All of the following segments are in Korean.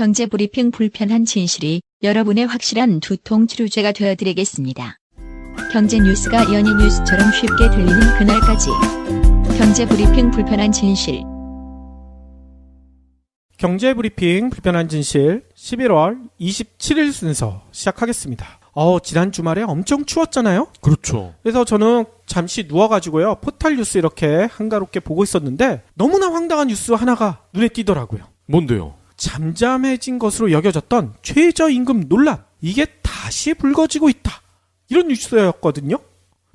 경제브리핑 불편한 진실이 여러분의 확실한 두통 치료제가 되어드리겠습니다. 경제 뉴스가 연예 뉴스처럼 쉽게 들리는 그날까지. 경제브리핑 불편한 진실. 경제브리핑 불편한 진실 11월 27일 순서 시작하겠습니다. 지난 주말에 엄청 추웠잖아요? 그렇죠. 그래서 저는 잠시 누워가지고요. 포탈 뉴스 이렇게 한가롭게 보고 있었는데 너무나 황당한 뉴스 하나가 눈에 띄더라고요. 뭔데요? 잠잠해진 것으로 여겨졌던 최저임금 논란. 이게 다시 불거지고 있다. 이런 뉴스였거든요.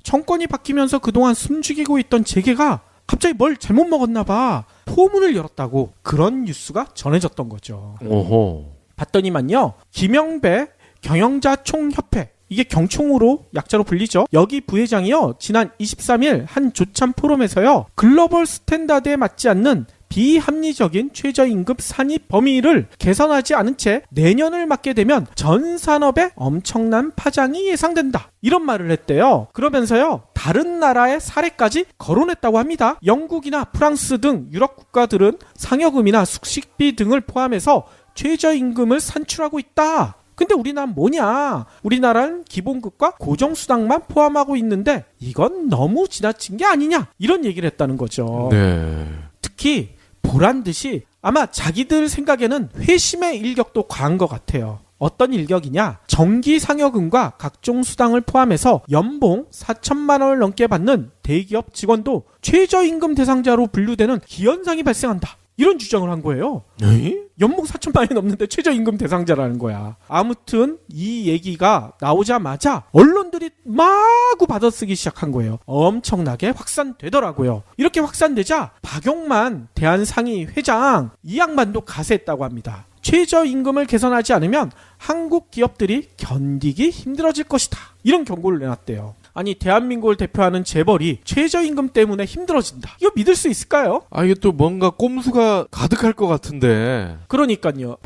정권이 바뀌면서 그동안 숨죽이고 있던 재계가 갑자기 뭘 잘못 먹었나 봐. 포문을 열었다고 그런 뉴스가 전해졌던 거죠. 오호. 봤더니만요. 김영배 경영자총협회, 이게 경총으로 약자로 불리죠. 여기 부회장이요. 지난 23일 한 조찬 포럼에서요. 글로벌 스탠다드에 맞지 않는 비합리적인 최저임금 산입 범위를 개선하지 않은 채 내년을 맞게 되면 전 산업에 엄청난 파장이 예상된다. 이런 말을 했대요. 그러면서요. 다른 나라의 사례까지 거론했다고 합니다. 영국이나 프랑스 등 유럽 국가들은 상여금이나 숙식비 등을 포함해서 최저임금을 산출하고 있다. 근데 우리나라는 뭐냐? 우리나라는 기본급과 고정수당만 포함하고 있는데 이건 너무 지나친 게 아니냐? 이런 얘기를 했다는 거죠. 네. 특히 보란듯이 아마 자기들 생각에는 회심의 일격도 과한 것 같아요. 어떤 일격이냐? 정기 상여금과 각종 수당을 포함해서 연봉 4천만 원을 넘게 받는 대기업 직원도 최저임금 대상자로 분류되는 기현상이 발생한다. 이런 주장을 한 거예요. 에이? 연봉 4천만 원이 넘는데 최저임금 대상자라는 거야. 아무튼 이 얘기가 나오자마자 언론들이 마구 받아쓰기 시작한 거예요. 엄청나게 확산되더라고요. 이렇게 확산되자 박용만 대한상의회장 이 양반도 가세했다고 합니다. 최저임금을 개선하지 않으면 한국 기업들이 견디기 힘들어질 것이다. 이런 경고를 내놨대요. 아니 대한민국을 대표하는 재벌이 최저임금 때문에 힘들어진다. 이거 믿을 수 있을까요? 이게 또 뭔가 꼼수가 가득할 것 같은데. 그러니까요.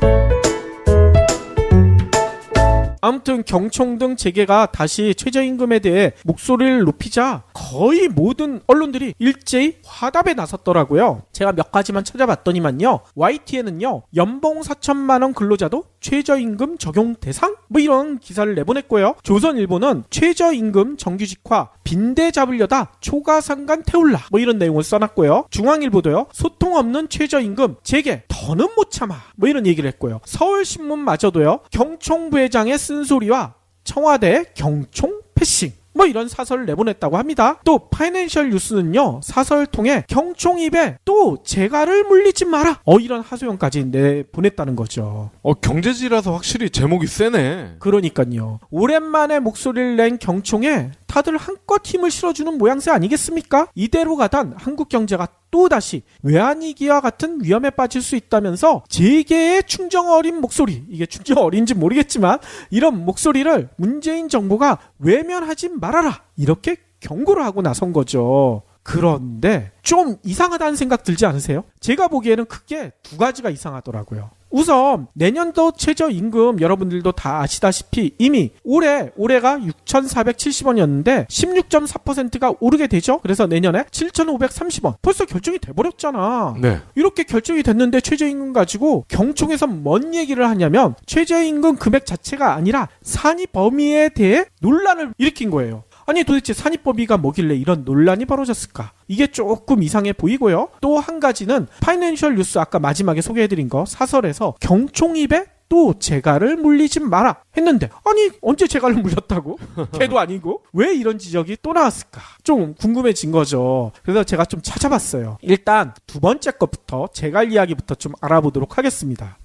아무튼 경총 등 재계가 다시 최저임금에 대해 목소리를 높이자 거의 모든 언론들이 일제히 화답에 나섰더라고요. 제가 몇 가지만 찾아봤더니만요. YTN은요. 연봉 4천만 원 근로자도 최저임금 적용 대상? 이런 기사를 내보냈고요. 조선일보는 최저임금 정규직화 빈대 잡으려다 초과상간 태울라 이런 내용을 써놨고요. 중앙일보도요. 소통 없는 최저임금 재계 더는 못 참아 이런 얘기를 했고요. 서울신문마저도요. 경총 부회장의 쓴소리와 청와대 경총 패싱 이런 사설을 내보냈다고 합니다. 또 파이낸셜 뉴스는요. 사설 통해 경총 입에 또 재갈을 물리지 마라 이런 하소연까지 내보냈다는 거죠. 경제지라서 확실히 제목이 세네. 그러니까요. 오랜만에 목소리를 낸 경총에 다들 한껏 힘을 실어주는 모양새 아니겠습니까? 이대로 가단 한국 경제가 또다시 외환위기와 같은 위험에 빠질 수 있다면서 재계의 충정 어린 목소리, 이게 충정 어린지 모르겠지만 이런 목소리를 문재인 정부가 외면하지 말아라 이렇게 경고를 하고 나선 거죠. 그런데 좀 이상하다는 생각 들지 않으세요? 제가 보기에는 크게 두 가지가 이상하더라고요. 우선 내년도 최저임금 여러분들도 다 아시다시피 이미 올해가 6,470원이었는데 16.4%가 오르게 되죠. 그래서 내년에 7,530원 벌써 결정이 돼버렸잖아. 네. 이렇게 결정이 됐는데 최저임금 가지고 경총에서 뭔 얘기를 하냐면 최저임금 금액 자체가 아니라 산입 범위에 대해 논란을 일으킨 거예요. 아니 도대체 산입 범위가 뭐길래 이런 논란이 벌어졌을까? 이게 조금 이상해 보이고요. 또 한 가지는 파이낸셜 뉴스 아까 마지막에 소개해드린 거 사설에서 경총 입에 또 재갈을 물리지 마라 했는데 아니 언제 재갈을 물렸다고? 걔도 아니고 왜 이런 지적이 또 나왔을까? 좀 궁금해진 거죠. 그래서 제가 좀 찾아봤어요. 일단 두 번째 것부터 재갈 이야기부터 좀 알아보도록 하겠습니다.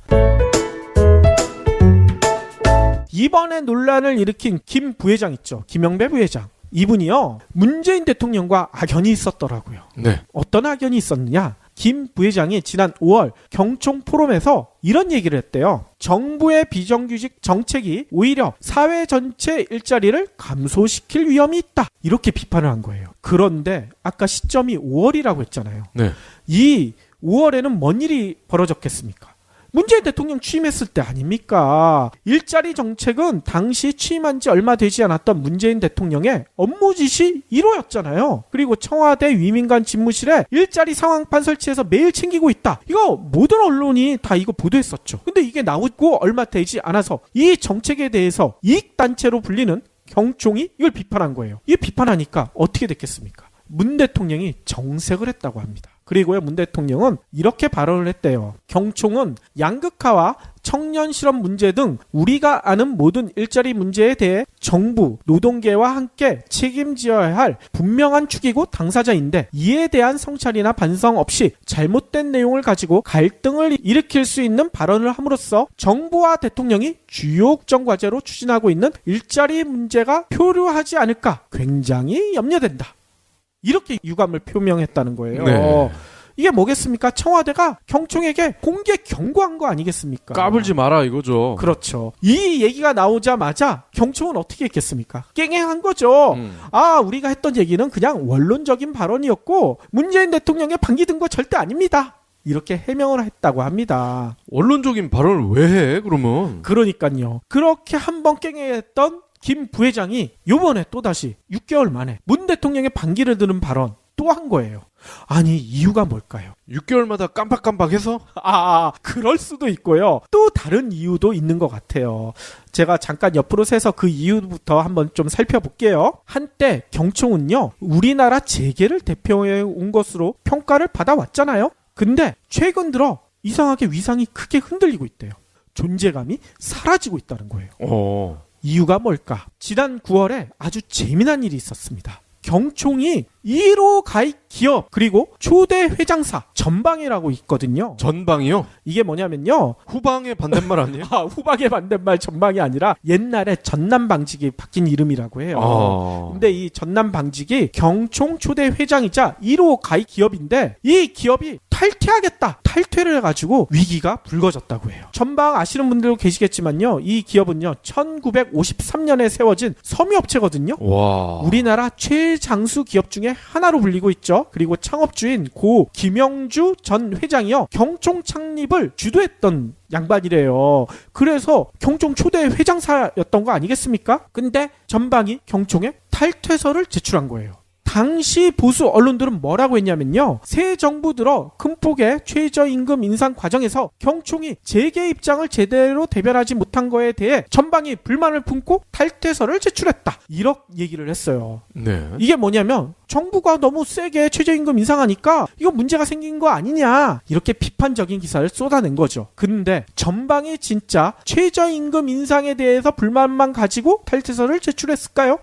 이번에 논란을 일으킨 김 부회장 있죠. 김영배 부회장. 이분이요. 문재인 대통령과 악연이 있었더라고요. 네. 어떤 악연이 있었느냐? 김 부회장이 지난 5월 경총 포럼에서 이런 얘기를 했대요. 정부의 비정규직 정책이 오히려 사회 전체 일자리를 감소시킬 위험이 있다. 이렇게 비판을 한 거예요. 그런데 아까 시점이 5월이라고 했잖아요. 네. 이 5월에는 뭔 일이 벌어졌겠습니까? 문재인 대통령 취임했을 때 아닙니까? 일자리 정책은 당시 취임한 지 얼마 되지 않았던 문재인 대통령의 업무 지시 1호였잖아요. 그리고 청와대 위민관 집무실에 일자리 상황판 설치해서 매일 챙기고 있다. 이거 모든 언론이 다 이거 보도했었죠. 근데 이게 나오고 얼마 되지 않아서 이 정책에 대해서 이익단체로 불리는 경총이 이걸 비판한 거예요. 이 비판하니까 어떻게 됐겠습니까? 문 대통령이 정색을 했다고 합니다. 그리고요, 문 대통령은 이렇게 발언을 했대요. 경총은 양극화와 청년 실업 문제 등 우리가 아는 모든 일자리 문제에 대해 정부, 노동계와 함께 책임져야 할 분명한 축이고 당사자인데 이에 대한 성찰이나 반성 없이 잘못된 내용을 가지고 갈등을 일으킬 수 있는 발언을 함으로써 정부와 대통령이 주요 국정과제로 추진하고 있는 일자리 문제가 표류하지 않을까 굉장히 염려된다. 이렇게 유감을 표명했다는 거예요. 네. 이게 뭐겠습니까? 청와대가 경총에게 공개 경고한 거 아니겠습니까? 까불지 마라 이거죠. 그렇죠. 이 얘기가 나오자마자 경총은 어떻게 했겠습니까? 깽행한 거죠. 우리가 했던 얘기는 그냥 원론적인 발언이었고 문재인 대통령의 반기 든 거 절대 아닙니다. 이렇게 해명을 했다고 합니다. 원론적인 발언을 왜 해? 그러면 그러니까요. 그렇게 한번 깽행했던 김 부회장이 요번에 또다시 6개월 만에 문 대통령의 반기를 드는 발언 또 한 거예요. 아니 이유가 뭘까요? 6개월마다 깜빡깜빡해서? 그럴 수도 있고요. 또 다른 이유도 있는 것 같아요. 제가 잠깐 옆으로 세서 그 이유부터 한번 좀 살펴볼게요. 한때 경총은요, 우리나라 재계를 대표해 온 것으로 평가를 받아왔잖아요. 근데 최근 들어 이상하게 위상이 크게 흔들리고 있대요. 존재감이 사라지고 있다는 거예요. 이유가 뭘까? 지난 9월에 아주 재미난 일이 있었습니다. 경총이 1호 가입 기업 그리고 초대 회장사 전방이라고 있거든요. 전방이요? 이게 뭐냐면요. 후방의 반대말 아니에요? 후방의 반대말 전방이 아니라 옛날에 전남방직이 바뀐 이름이라고 해요. 근데 이 전남방직이 경총 초대 회장이자 1호 가입 기업인데 이 기업이 탈퇴하겠다. 탈퇴를 해가지고 위기가 불거졌다고 해요. 전방 아시는 분들도 계시겠지만요. 이 기업은요. 1953년에 세워진 섬유업체거든요. 와. 우리나라 최장수 기업 중에 하나로 불리고 있죠. 그리고 창업주인 고 김영주 전 회장이요. 경총 창립을 주도했던 양반이래요. 그래서 경총 초대 회장사였던 거 아니겠습니까? 근데 전방이 경총에 탈퇴서를 제출한 거예요. 당시 보수 언론들은 뭐라고 했냐면요. 새 정부 들어 큰 폭의 최저임금 인상 과정에서 경총이 재계 입장을 제대로 대변하지 못한 거에 대해 전방이 불만을 품고 탈퇴서를 제출했다. 이렇게 얘기를 했어요. 네. 이게 뭐냐면 정부가 너무 세게 최저임금 인상하니까 이거 문제가 생긴 거 아니냐. 이렇게 비판적인 기사를 쏟아낸 거죠. 근데 전방이 진짜 최저임금 인상에 대해서 불만만 가지고 탈퇴서를 제출했을까요?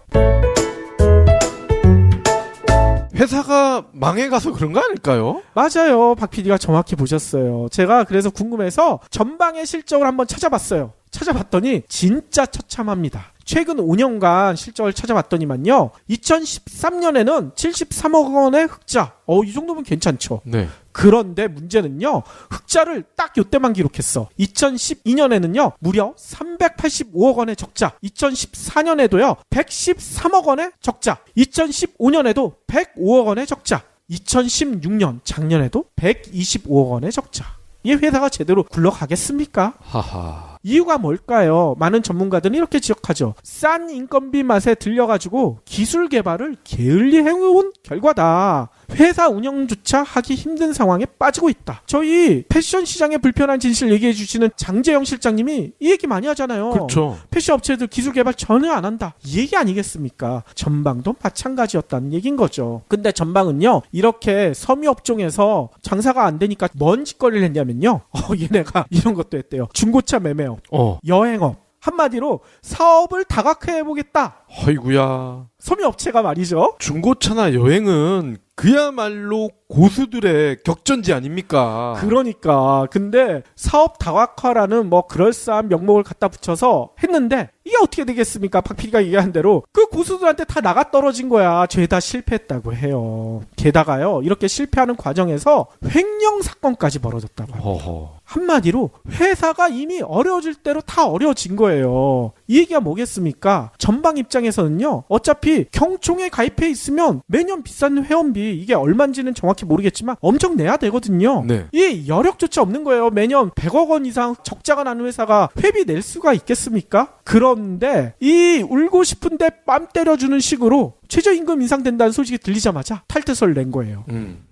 회사가 망해가서 그런 거 아닐까요? 맞아요. 박 PD가 정확히 보셨어요. 제가 그래서 궁금해서 전방의 실적을 한번 찾아봤어요. 찾아봤더니 진짜 처참합니다. 최근 5년간 실적을 찾아봤더니만요. 2013년에는 73억 원의 흑자. 이 정도면 괜찮죠. 네. 그런데 문제는요. 흑자를 딱 요때만 기록했어. 2012년에는요. 무려 385억 원의 적자. 2014년에도요. 113억 원의 적자. 2015년에도 105억 원의 적자. 2016년 작년에도 125억 원의 적자. 이 회사가 제대로 굴러가겠습니까? 하하. 이유가 뭘까요? 많은 전문가들은 이렇게 지적하죠. 싼 인건비 맛에 들려가지고 기술 개발을 게을리해온 결과다. 회사 운영조차 하기 힘든 상황에 빠지고 있다. 저희 패션 시장의 불편한 진실 얘기해 주시는 장재영 실장님이 이 얘기 많이 하잖아요. 그렇죠. 패션 업체들 기술 개발 전혀 안 한다. 이 얘기 아니겠습니까? 전방도 마찬가지였다는 얘기인 거죠. 근데 전방은요. 이렇게 섬유업종에서 장사가 안 되니까 뭔 짓거리를 했냐면요. 얘네가 이런 것도 했대요. 중고차 매매업, 여행업. 한마디로 사업을 다각화해보겠다. 어이구야. 섬유업체가 말이죠. 중고차나 여행은 그야말로 고수들의 격전지 아닙니까? 그러니까. 근데 사업 다각화라는 뭐 그럴싸한 명목을 갖다 붙여서 했는데 이게 어떻게 되겠습니까? 박 PD가 얘기한 대로 그 고수들한테 다 나가 떨어진 거야. 죄다 실패했다고 해요. 게다가요. 이렇게 실패하는 과정에서 횡령 사건까지 벌어졌다고 합니다. 한마디로 회사가 이미 어려워질 대로 다 어려워진 거예요. 이 얘기가 뭐겠습니까? 전방 입장에서는요. 어차피 경총에 가입해 있으면 매년 비싼 회원비 이게 얼마인지는 정확히 모르겠지만 엄청 내야 되거든요. 네. 이 여력조차 없는 거예요. 매년 100억 원 이상 적자가 나는 회사가 회비 낼 수가 있겠습니까? 그런데 이 울고 싶은데 뺨 때려주는 식으로 최저임금 인상된다는 소식이 들리자마자 탈퇴서를 낸 거예요.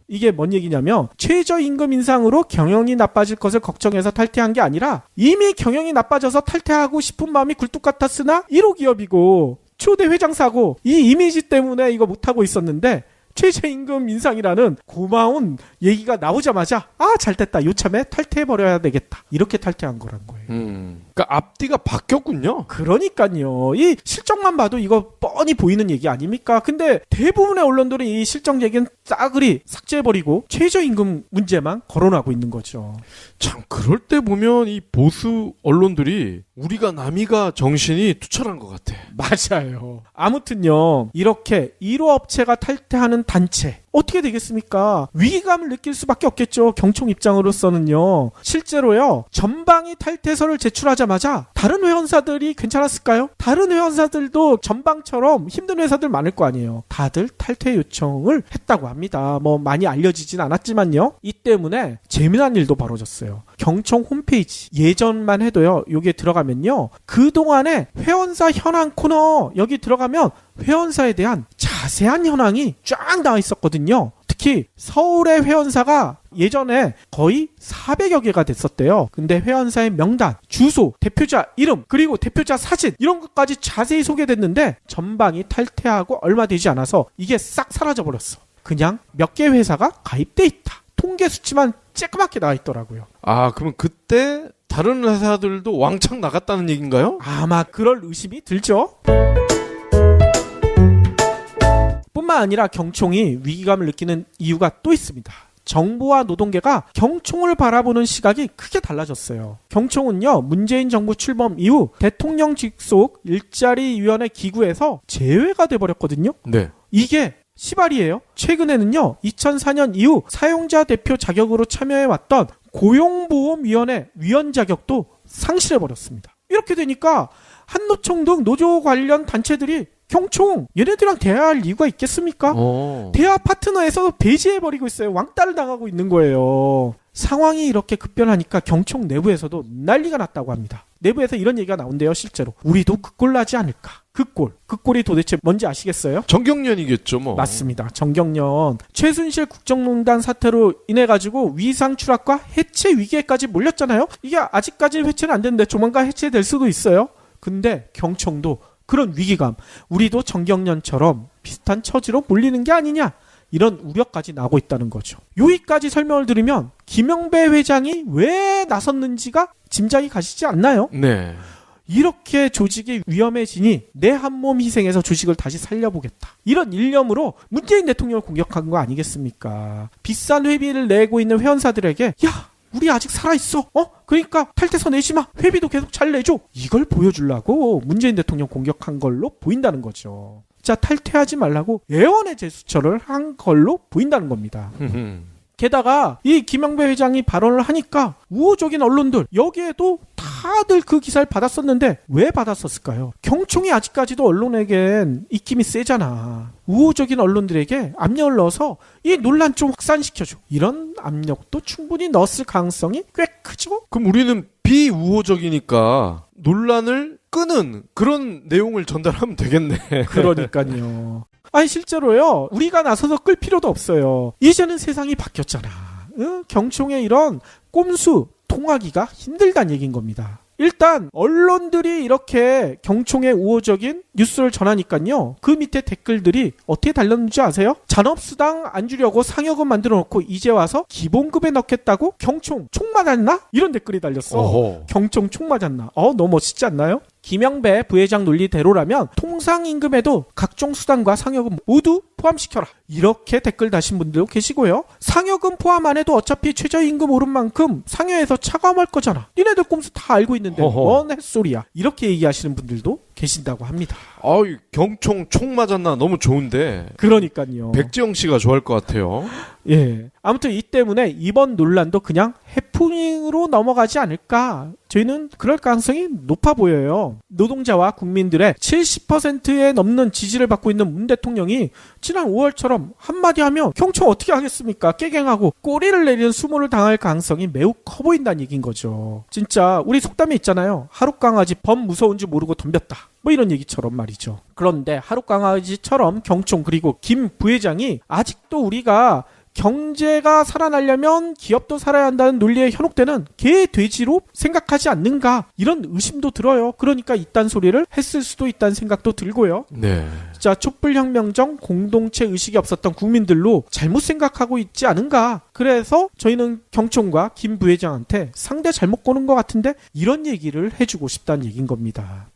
이게 뭔 얘기냐면 최저임금 인상으로 경영이 나빠질 것을 걱정해서 탈퇴한 게 아니라 이미 경영이 나빠져서 탈퇴하고 싶은 마음이 굴뚝 같았으나 1호 기업이고 초대 회장사고 이 이미지 때문에 이거 못하고 있었는데 최저임금 인상이라는 고마운 얘기가 나오자마자 잘됐다. 요참에 탈퇴해버려야 되겠다. 이렇게 탈퇴한 거란 거예요. 그러니까 앞뒤가 바뀌었군요. 그러니까요. 이 실적만 봐도 이거 뻔히 보이는 얘기 아닙니까? 근데 대부분의 언론들은 이 실적 얘기는 싸그리 삭제해버리고 최저임금 문제만 거론하고 있는 거죠. 참 그럴 때 보면 이 보수 언론들이 우리가 남이가 정신이 투철한 것 같아. 맞아요. 아무튼요. 이렇게 1호 업체가 탈퇴하는 단체 어떻게 되겠습니까? 위기감을 느낄 수밖에 없겠죠. 경총 입장으로서는요. 실제로요. 전방이 탈퇴서를 제출하자마자 다른 회원사들이 괜찮았을까요? 다른 회원사들도 전방처럼 힘든 회사들 많을 거 아니에요. 다들 탈퇴 요청을 했다고 합니다. 뭐 많이 알려지진 않았지만요. 이 때문에 재미난 일도 벌어졌어요. 경총 홈페이지 예전만 해도요. 여기에 들어가면요. 그동안에 회원사 현황 코너 여기 들어가면 회원사에 대한 자세한 현황이 쫙 나와 있었거든요. 특히 서울의 회원사가 예전에 거의 400여 개가 됐었대요. 근데 회원사의 명단, 주소, 대표자 이름, 그리고 대표자 사진 이런 것까지 자세히 소개됐는데 전방이 탈퇴하고 얼마 되지 않아서 이게 싹 사라져버렸어. 그냥 몇 개 회사가 가입돼 있다. 통계 수치만 쬐끄맣게 나와 있더라고요. 그러면 그때 다른 회사들도 왕창 나갔다는 얘기인가요? 아마 그럴 의심이 들죠. 뿐만 아니라 경총이 위기감을 느끼는 이유가 또 있습니다. 정부와 노동계가 경총을 바라보는 시각이 크게 달라졌어요. 경총은요, 문재인 정부 출범 이후 대통령 직속 일자리위원회 기구에서 제외가 돼버렸거든요. 네. 이게 시발이에요. 최근에는요, 2004년 이후 사용자 대표 자격으로 참여해왔던 고용보험위원회 위원 자격도 상실해버렸습니다. 이렇게 되니까 한노총 등 노조 관련 단체들이 경총 얘네들이랑 대화할 이유가 있겠습니까? 대화 파트너에서 배제해버리고 있어요. 왕따를 당하고 있는 거예요. 상황이 이렇게 급변하니까 경총 내부에서도 난리가 났다고 합니다. 내부에서 이런 얘기가 나온대요. 실제로 우리도 그 꼴 나지 않을까. 그 꼴이 도대체 뭔지 아시겠어요? 정경련이겠죠 뭐. 맞습니다. 정경련. 최순실 국정농단 사태로 인해가지고 위상 추락과 해체 위기에까지 몰렸잖아요. 이게 아직까지는 해체는 안 됐는데 조만간 해체될 수도 있어요. 근데 경총도 그런 위기감, 우리도 정경련처럼 비슷한 처지로 몰리는 게 아니냐, 이런 우려까지 나오고 있다는 거죠. 여기까지 설명을 드리면 김영배 회장이 왜 나섰는지가 짐작이 가시지 않나요? 네. 이렇게 조직이 위험해지니 내 한 몸 희생해서 조직을 다시 살려보겠다. 이런 일념으로 문재인 대통령을 공격한 거 아니겠습니까? 비싼 회비를 내고 있는 회원사들에게 우리 아직 살아있어. 그러니까 탈퇴서 내지 마. 회비도 계속 잘 내줘. 이걸 보여주려고 문재인 대통령 공격한 걸로 보인다는 거죠. 자, 탈퇴하지 말라고 애원의 제스처를 한 걸로 보인다는 겁니다. 게다가 이 김영배 회장이 발언을 하니까 우호적인 언론들 여기에도 다들 그 기사를 받았었는데 왜 받았었을까요? 경총이 아직까지도 언론에겐 입김이 세잖아. 우호적인 언론들에게 압력을 넣어서 이 논란 좀 확산시켜줘. 이런 압력도 충분히 넣었을 가능성이 꽤 크죠? 그럼 우리는 비우호적이니까 논란을 끄는 그런 내용을 전달하면 되겠네. 그러니까요. 아니 실제로요. 우리가 나서서 끌 필요도 없어요. 이제는 세상이 바뀌었잖아. 경총의 이런 꼼수 통하기가 힘들다는 얘기인 겁니다. 일단 언론들이 이렇게 경총의 우호적인 뉴스를 전하니까요. 그 밑에 댓글들이 어떻게 달렸는지 아세요? 잔업수당 안 주려고 상여금 만들어 놓고 이제 와서 기본급에 넣겠다고? 경총 총 맞았나? 이런 댓글이 달렸어. 어허. 경총 총 맞았나? 너무 멋있지 않나요? 김영배 부회장 논리대로라면 통상임금에도 각종 수당과 상여금 모두 포함시켜라. 이렇게 댓글 다신 분들도 계시고요. 상여금 포함 안 해도 어차피 최저임금 오른 만큼 상여에서 차감할 거잖아. 니네들 꼼수 다 알고 있는데 뭔 햇소리야. 이렇게 얘기하시는 분들도 계신다고 합니다. 경총 총 맞았나 너무 좋은데. 그러니까요. 백지영 씨가 좋아할 것 같아요. 예. 아무튼 이 때문에 이번 논란도 그냥 해프닝으로 넘어가지 않을까. 저희는 그럴 가능성이 높아 보여요. 노동자와 국민들의 70%에 넘는 지지를 받고 있는 문 대통령이 지난 5월처럼 한마디 하면 경총 어떻게 하겠습니까? 깨갱하고 꼬리를 내리는 수모를 당할 가능성이 매우 커 보인다는 얘기인 거죠. 진짜 우리 속담에 있잖아요. 하룻강아지 범 무서운 줄 모르고 덤볐다. 뭐 이런 얘기처럼 말이죠. 그런데 하룻강아지처럼 경총 그리고 김 부회장이 아직도 우리가 경제가 살아나려면 기업도 살아야 한다는 논리에 현혹되는 개 돼지로 생각하지 않는가 이런 의심도 들어요. 그러니까 이딴 소리를 했을 수도 있다는 생각도 들고요. 네. 진짜 촛불혁명 전 공동체 의식이 없었던 국민들로 잘못 생각하고 있지 않은가. 그래서 저희는 경총과 김 부회장한테 상대 잘못 거는 것 같은데 이런 얘기를 해주고 싶다는 얘기인 겁니다.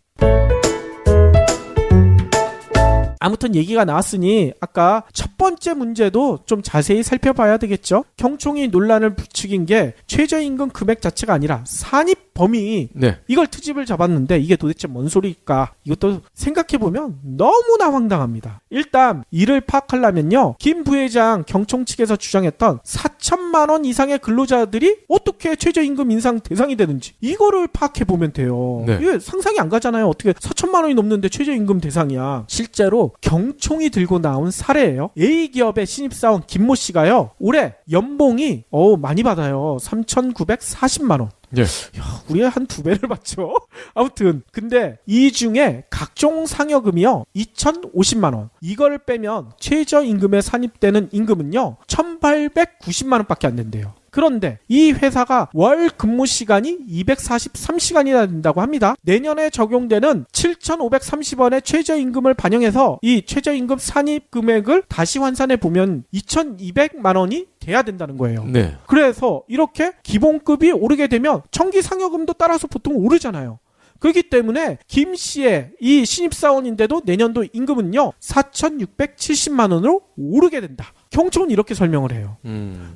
아무튼 얘기가 나왔으니 아까 첫 번째 문제도 좀 자세히 살펴봐야 되겠죠. 경총이 논란을 부추긴 게 최저임금 금액 자체가 아니라 산입 범위 네. 이걸 트집을 잡았는데 이게 도대체 뭔 소리일까? 이것도 생각해보면 너무나 황당합니다. 일단 이를 파악하려면요. 김 부회장 경총 측에서 주장했던 4천만 원 이상의 근로자들이 어떻게 최저임금 인상 대상이 되는지 이거를 파악해보면 돼요. 네. 이게 상상이 안 가잖아요. 어떻게 4천만 원이 넘는데 최저임금 대상이야. 실제로 경총이 들고 나온 사례예요. A기업의 신입사원 김모 씨가요. 올해 연봉이 많이 받아요. 3,940만 원. 예. 야, 우리가 한 2배를 받죠. 아무튼 근데 이 중에 각종 상여금이요 2,050만 원. 이걸 빼면 최저임금에 산입되는 임금은요 1,890만 원밖에 안 된대요. 그런데 이 회사가 월 근무 시간이 243시간이나 된다고 합니다. 내년에 적용되는 7,530원의 최저임금을 반영해서 이 최저임금 산입 금액을 다시 환산해 보면 2,200만 원이 돼야 된다는 거예요. 네. 그래서 이렇게 기본급이 오르게 되면 청기 상여금도 따라서 보통 오르잖아요. 그렇기 때문에 김 씨의 이 신입사원인데도 내년도 임금은요 4,670만 원으로 오르게 된다. 경총은 이렇게 설명을 해요.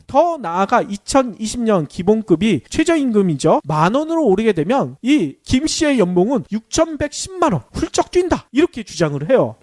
더 나아가 2020년 기본급이 최저임금이죠. 10,000원으로 오르게 되면 이 김 씨의 연봉은 6,110만 원 훌쩍 뛴다. 이렇게 주장을 해요.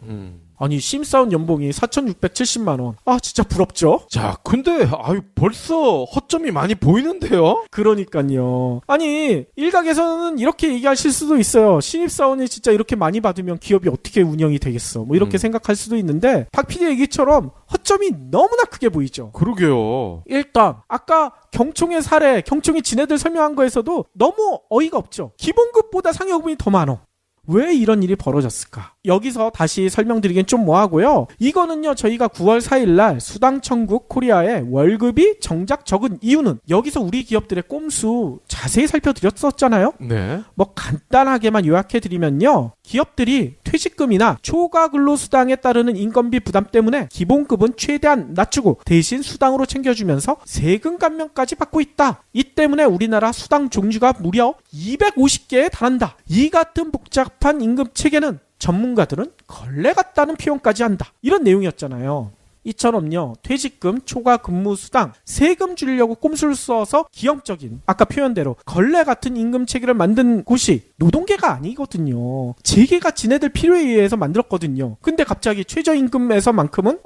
아니 신입사원 연봉이 4,670만 원. 아 진짜 부럽죠? 자, 근데 벌써 허점이 많이 보이는데요? 그러니까요. 아니 일각에서는 이렇게 얘기하실 수도 있어요. 신입사원이 진짜 이렇게 많이 받으면 기업이 어떻게 운영이 되겠어. 뭐 이렇게 생각할 수도 있는데 박 PD 얘기처럼 허점이 너무나 크게 보이죠. 그러게요. 일단 아까 경총의 사례, 경총이 지네들 설명한 거에서도 너무 어이가 없죠. 기본급보다 상여금이 더 많어. 왜 이런 일이 벌어졌을까? 여기서 다시 설명드리긴 좀 뭐하고요. 이거는요 저희가 9월 4일날 수당천국 코리아의 월급이 정작 적은 이유는 여기서 우리 기업들의 꼼수 자세히 살펴드렸었잖아요. 네. 뭐 간단하게만 요약해드리면요. 기업들이 퇴직금이나 초과 근로수당에 따르는 인건비 부담 때문에 기본급은 최대한 낮추고 대신 수당으로 챙겨주면서 세금 감면까지 받고 있다. 이 때문에 우리나라 수당 종류가 무려 250개에 달한다. 이 같은 복잡한 임금 체계는 전문가들은 걸레 같다는 표현까지 한다. 이런 내용이었잖아요. 이처럼요. 퇴직금, 초과 근무 수당, 세금 주려고 꼼수를 써서 기형적인 아까 표현대로 걸레 같은 임금 체계를 만든 곳이 노동계가 아니거든요. 재계가 지네들 필요에 의해서 만들었거든요. 근데 갑자기 최저임금에서만큼은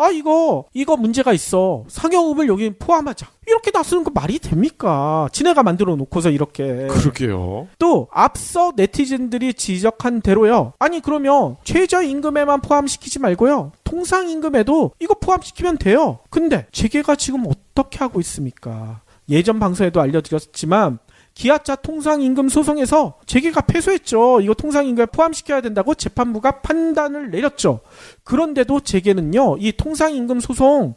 이거 문제가 있어. 상여금을 여기 포함하자. 이렇게 나서는 거 말이 됩니까? 지네가 만들어 놓고서 이렇게. 그러게요. 또 앞서 네티즌들이 지적한 대로요. 아니 그러면 최저임금에만 포함시키지 말고요. 통상임금에도 이거 포함시키면 돼요. 근데 재계가 지금 어떻게 하고 있습니까? 예전 방송에도 알려드렸지만 기아차 통상임금 소송에서 재계가 패소했죠. 이거 통상임금에 포함시켜야 된다고 재판부가 판단을 내렸죠. 그런데도 재계는요. 이 통상임금 소송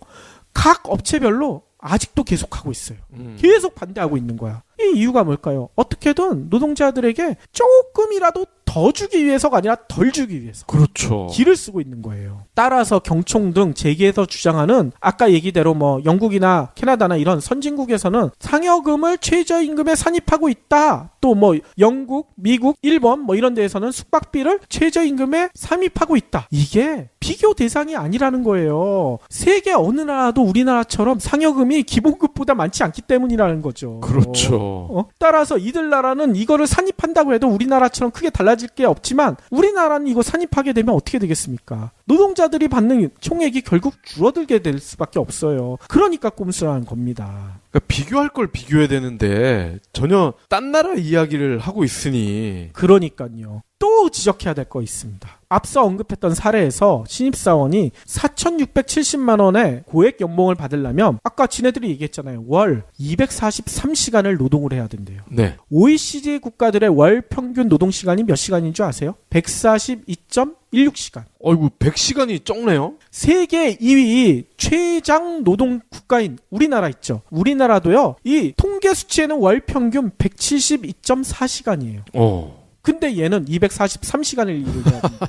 각 업체별로 아직도 계속하고 있어요. 계속 반대하고 있는 거야. 이 이유가 뭘까요? 어떻게든 노동자들에게 조금이라도 더 주기 위해서가 아니라 덜 주기 위해서. 그렇죠. 길을 쓰고 있는 거예요. 따라서 경총 등 재계에서 주장하는 아까 얘기대로 뭐 영국이나 캐나다나 이런 선진국에서는 상여금을 최저임금에 산입하고 있다. 또 뭐 영국, 미국, 일본 뭐 이런 데에서는 숙박비를 최저임금에 산입하고 있다. 이게 비교 대상이 아니라는 거예요. 세계 어느 나라도 우리나라처럼 상여금이 기본급보다 많지 않기 때문이라는 거죠. 그렇죠. 따라서 이들 나라는 이거를 산입한다고 해도 우리나라처럼 크게 달라지지 달라질 게 없지만 우리나라는 이거 산입하게 되면 어떻게 되겠습니까? 노동자들이 받는 총액이 결국 줄어들게 될 수밖에 없어요. 그러니까 꼼수라는 겁니다. 그러니까 비교할 걸 비교해야 되는데 전혀 딴 나라 이야기를 하고 있으니 그러니까요. 또 지적해야 될 거 있습니다. 앞서 언급했던 사례에서 신입사원이 4,670만 원의 고액 연봉을 받으려면 아까 지네들이 얘기했잖아요. 월 243시간을 노동을 해야 된대요. 네. OECD 국가들의 월 평균 노동시간이 몇 시간인 줄 아세요? 142.16시간. 어이구 100시간이 적네요. 세계 2위 최장 노동 국가인 우리나라 있죠. 우리나라도요. 이 통계 수치에는 월 평균 172.4시간이에요. 근데 얘는 243시간을 일을 해야 됩니다.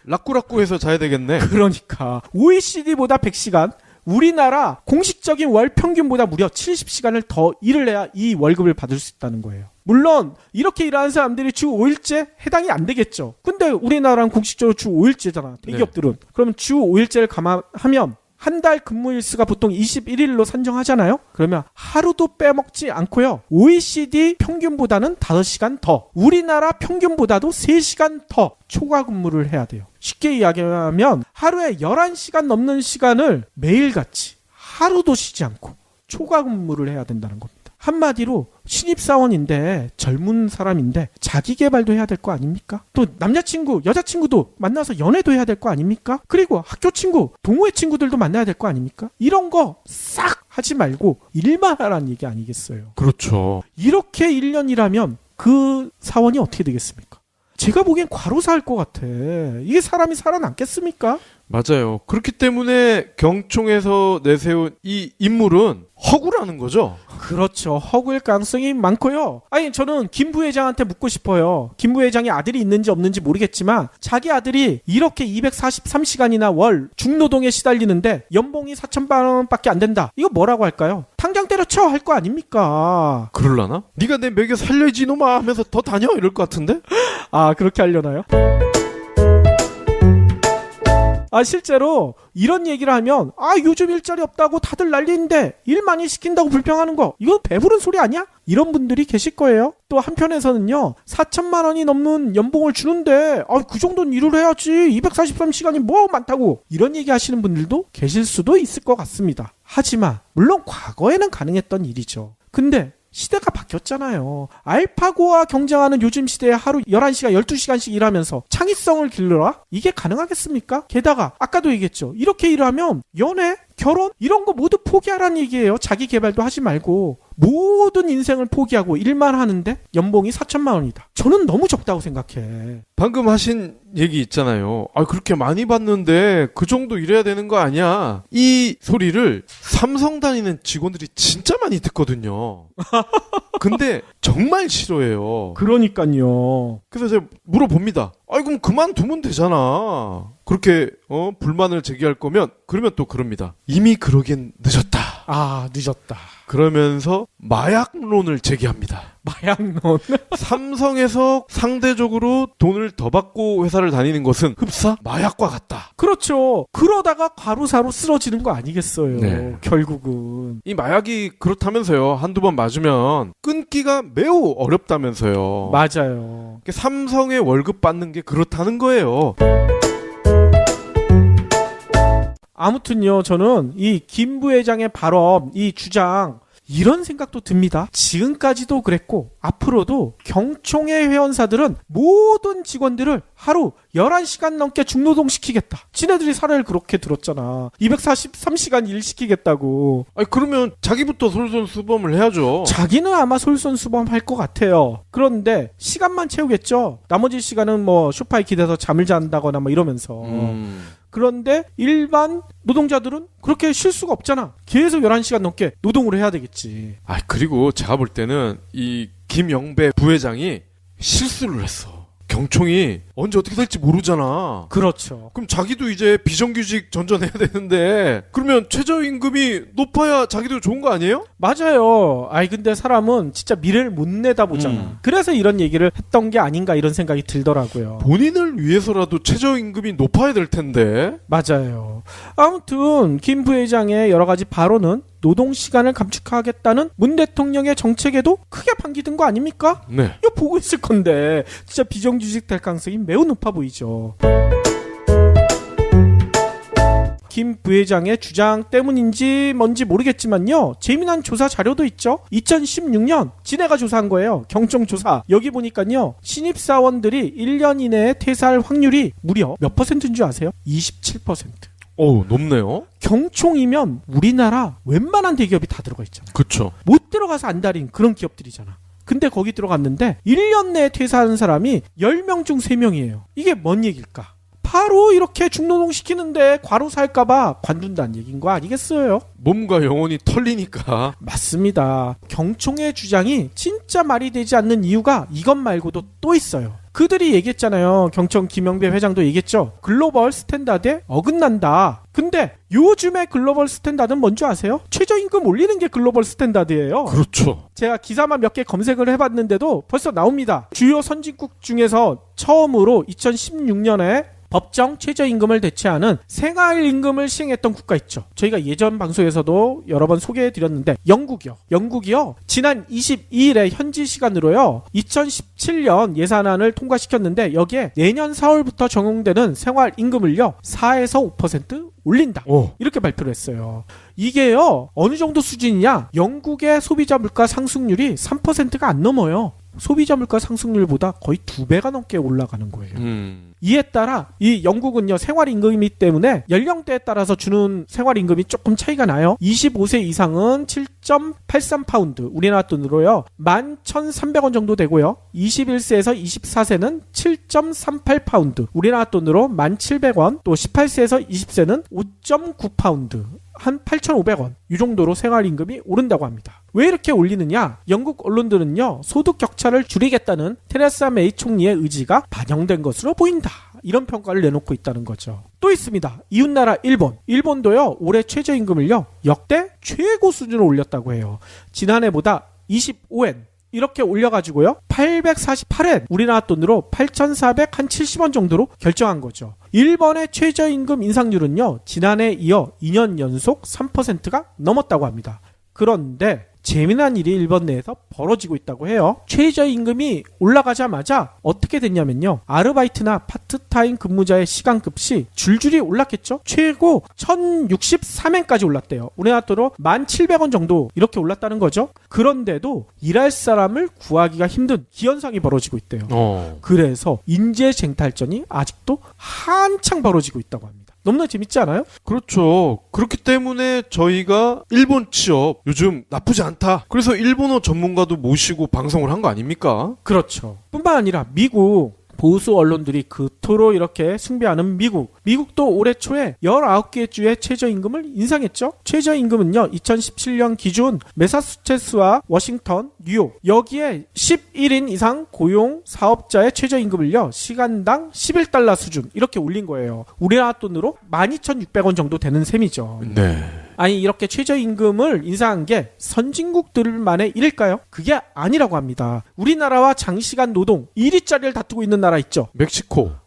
라꾸라꾸해서 자야 되겠네. 그러니까 OECD보다 100시간, 우리나라 공식적인 월 평균보다 무려 70시간을 더 일을 해야 이 월급을 받을 수 있다는 거예요. 물론 이렇게 일하는 사람들이 주 5일제 해당이 안 되겠죠. 근데 우리나라는 공식적으로 주 5일제잖아. 대기업들은. 네. 그러면 주 5일제를 감안하면 한 달 근무일수가 보통 21일로 산정하잖아요. 그러면 하루도 빼먹지 않고요. OECD 평균보다는 5시간 더, 우리나라 평균보다도 3시간 더 초과 근무를 해야 돼요. 쉽게 이야기하면 하루에 11시간 넘는 시간을 매일같이 하루도 쉬지 않고 초과 근무를 해야 된다는 겁니다. 한마디로 신입사원인데 젊은 사람인데 자기개발도 해야 될 거 아닙니까? 또 남자친구, 여자친구도 만나서 연애도 해야 될 거 아닙니까? 그리고 학교 친구, 동호회 친구들도 만나야 될 거 아닙니까? 이런 거 싹 하지 말고 일만 하라는 얘기 아니겠어요? 그렇죠. 이렇게 1년 일하면 그 사원이 어떻게 되겠습니까? 제가 보기엔 과로사 할 것 같아. 이게 사람이 살아남겠습니까? 맞아요. 그렇기 때문에 경총에서 내세운 이 인물은 허구라는 거죠. 그렇죠. 허구일 가능성이 많고요. 아니 저는 김 부회장한테 묻고 싶어요. 김 부회장이 아들이 있는지 없는지 모르겠지만 자기 아들이 이렇게 243시간이나 월 중노동에 시달리는데 연봉이 4,000만 원밖에 안 된다. 이거 뭐라고 할까요? 당장 때려쳐 할 거 아닙니까? 그럴라나? 네가 내 먹여 살려야지 이놈아 하면서 더 다녀 이럴 것 같은데? 아 그렇게 하려나요? 실제로 이런 얘기를 하면 요즘 일자리 없다고 다들 난리인데 일 많이 시킨다고 불평하는 거 이거 배부른 소리 아니야? 이런 분들이 계실 거예요. 또 한편에서는요. 4,000만 원이 넘는 연봉을 주는데 그 정도는 일을 해야지 243시간이 뭐 많다고 이런 얘기 하시는 분들도 계실 수도 있을 것 같습니다. 하지만 물론 과거에는 가능했던 일이죠. 근데 시대가 바뀌었잖아요. 알파고와 경쟁하는 요즘 시대에 하루 11시간, 12시간씩 일하면서 창의성을 길러라? 이게 가능하겠습니까? 게다가 아까도 얘기했죠. 이렇게 일하면 연애, 결혼 이런 거 모두 포기하라는 얘기예요. 자기 개발도 하지 말고 모든 인생을 포기하고 일만 하는데 연봉이 4,000만 원이다. 저는 너무 적다고 생각해. 방금 하신 얘기 있잖아요. 그렇게 많이 받는데 그 정도 일해야 되는 거 아니야? 이 소리를 삼성 다니는 직원들이 진짜 많이 듣거든요. 근데 정말 싫어해요. 그러니까요. 그래서 제가 물어봅니다. 그럼 그만두면 되잖아. 그렇게 불만을 제기할 거면 그러면 또 그럽니다. 이미 그러긴 늦었다. 늦었다. 그러면서 마약론을 제기합니다. 마약론? 삼성에서 상대적으로 돈을 더 받고 회사를 다니는 것은 흡사 마약과 같다. 그렇죠. 그러다가 과로사로 쓰러지는 거 아니겠어요. 네. 결국은. 이 마약이 그렇다면서요. 한두 번 맞으면 끊기가 매우 어렵다면서요. 맞아요. 삼성의 월급 받는 게 그렇다는 거예요. 아무튼요, 저는 이 김 부회장의 발언, 이 주장, 이런 생각도 듭니다. 지금까지도 그랬고 앞으로도 경총의 회원사들은 모든 직원들을 하루 11시간 넘게 중노동시키겠다. 지네들이 사례를 그렇게 들었잖아. 243시간 일 시키겠다고. 그러면 자기부터 솔선수범을 해야죠. 자기는 아마 솔선수범할 것 같아요. 그런데 시간만 채우겠죠. 나머지 시간은 뭐 소파에 기대서 잠을 잔다거나 뭐 이러면서. 그런데 일반 노동자들은 그렇게 쉴 수가 없잖아. 계속 11시간 넘게 노동을 해야 되겠지. 그리고 제가 볼 때는 이 김영배 부회장이 실수를 했어. 경총이 언제 어떻게 될지 모르잖아. 그렇죠. 그럼 자기도 이제 비정규직 전전해야 되는데 그러면 최저임금이 높아야 자기도 좋은 거 아니에요? 맞아요. 근데 사람은 진짜 미래를 못 내다보잖아. 그래서 이런 얘기를 했던 게 아닌가 이런 생각이 들더라고요. 본인을 위해서라도 최저임금이 높아야 될 텐데. 맞아요. 아무튼 김 부회장의 여러 가지 발언은 노동시간을 감축하겠다는 문 대통령의 정책에도 크게 반기든 거 아닙니까? 네. 이거 보고 있을 건데 진짜 비정규직 될 가능성이 매우 높아 보이죠. 김 부회장의 주장 때문인지 뭔지 모르겠지만요. 재미난 조사 자료도 있죠. 2016년 진해가 조사한 거예요. 경총조사. 여기 보니까요. 신입사원들이 1년 이내에 퇴사할 확률이 무려 몇 퍼센트인 줄 아세요? 27%. 어우, 높네요. 경총이면 우리나라 웬만한 대기업이 다 들어가 있잖아요. 그쵸. 못 들어가서 안달인 그런 기업들이잖아. 근데 거기 들어갔는데 1년 내에 퇴사하는 사람이 10명 중 3명이에요. 이게 뭔 얘기일까? 바로 이렇게 중노동 시키는데 과로 살까봐 관둔다는 얘기인 거 아니겠어요? 몸과 영혼이 털리니까. 맞습니다. 경총의 주장이 진짜 말이 되지 않는 이유가 이것 말고도 또 있어요. 그들이 얘기했잖아요. 경총 김영배 회장도 얘기했죠. 글로벌 스탠다드에 어긋난다. 근데 요즘의 글로벌 스탠다드는 뭔지 아세요? 최저임금 올리는 게 글로벌 스탠다드예요. 그렇죠. 제가 기사만 몇 개 검색을 해봤는데도 벌써 나옵니다. 주요 선진국 중에서 처음으로 2016년에 법정 최저임금을 대체하는 생활임금을 시행했던 국가 있죠. 저희가 예전 방송에서도 여러 번 소개해드렸는데 영국이요. 지난 22일에 현지 시간으로요. 2017년 예산안을 통과시켰는데 여기에 내년 4월부터 적용되는 생활임금을요. 4에서 5% 올린다. 이렇게 발표를 했어요. 이게요. 어느 정도 수준이냐? 영국의 소비자 물가 상승률이 3%가 안 넘어요. 소비자 물가 상승률보다 거의 2배가 넘게 올라가는 거예요. 이에 따라 이 영국은요 생활임금이기 때문에 연령대에 따라서 주는 생활임금이 조금 차이가 나요. 25세 이상은 7.83파운드 우리나라 돈으로요 11,300원 정도 되고요. 21세에서 24세는 7.38파운드 우리나라 돈으로 1,700원, 또 18세에서 20세는 5.9파운드 한 8,500원 이 정도로 생활임금이 오른다고 합니다. 왜 이렇게 올리느냐? 영국 언론들은요 소득 격차를 줄이겠다는 테레사 메이 총리의 의지가 반영된 것으로 보인다. 이런 평가를 내놓고 있다는 거죠. 또 있습니다. 이웃나라 일본도요 올해 최저임금을요 역대 최고 수준으로 올렸다고 해요. 지난해보다 25엔 이렇게 올려가지고요 848엔 우리나라 돈으로 8,470원 정도로 결정한 거죠. 일본의 최저임금 인상률은요 지난해 이어 2년 연속 3%가 넘었다고 합니다. 그런데 재미난 일이 일본 내에서 벌어지고 있다고 해요. 최저임금이 올라가자마자 어떻게 됐냐면요. 아르바이트나 파트타임 근무자의 시간급시 줄줄이 올랐겠죠. 최고 1,063엔까지 올랐대요. 우리나라 돈으로 1,700원 정도 이렇게 올랐다는 거죠. 그런데도 일할 사람을 구하기가 힘든 기현상이 벌어지고 있대요. 그래서 인재쟁탈전이 아직도 한창 벌어지고 있다고 합니다. 너무나 재밌지 않아요? 그렇죠. 그렇기 때문에 저희가 일본 취업 요즘 나쁘지 않다. 그래서 일본어 전문가도 모시고 방송을 한 거 아닙니까? 그렇죠. 뿐만 아니라 미국 보수 언론들이 그토록 이렇게 숭배하는 미국도 올해 초에 19개 주의 최저임금을 인상했죠. 최저임금은요 2017년 기준 매사추세츠와 워싱턴, 뉴욕 여기에 11인 이상 고용 사업자의 최저임금을요 시간당 11달러 수준 이렇게 올린 거예요. 우리나라 돈으로 12,600원 정도 되는 셈이죠. 네. 아니 이렇게 최저임금을 인상한 게 선진국들만의 일일까요? 그게 아니라고 합니다. 우리나라와 장시간 노동 1위짜리를 다투고 있는 나라 있죠.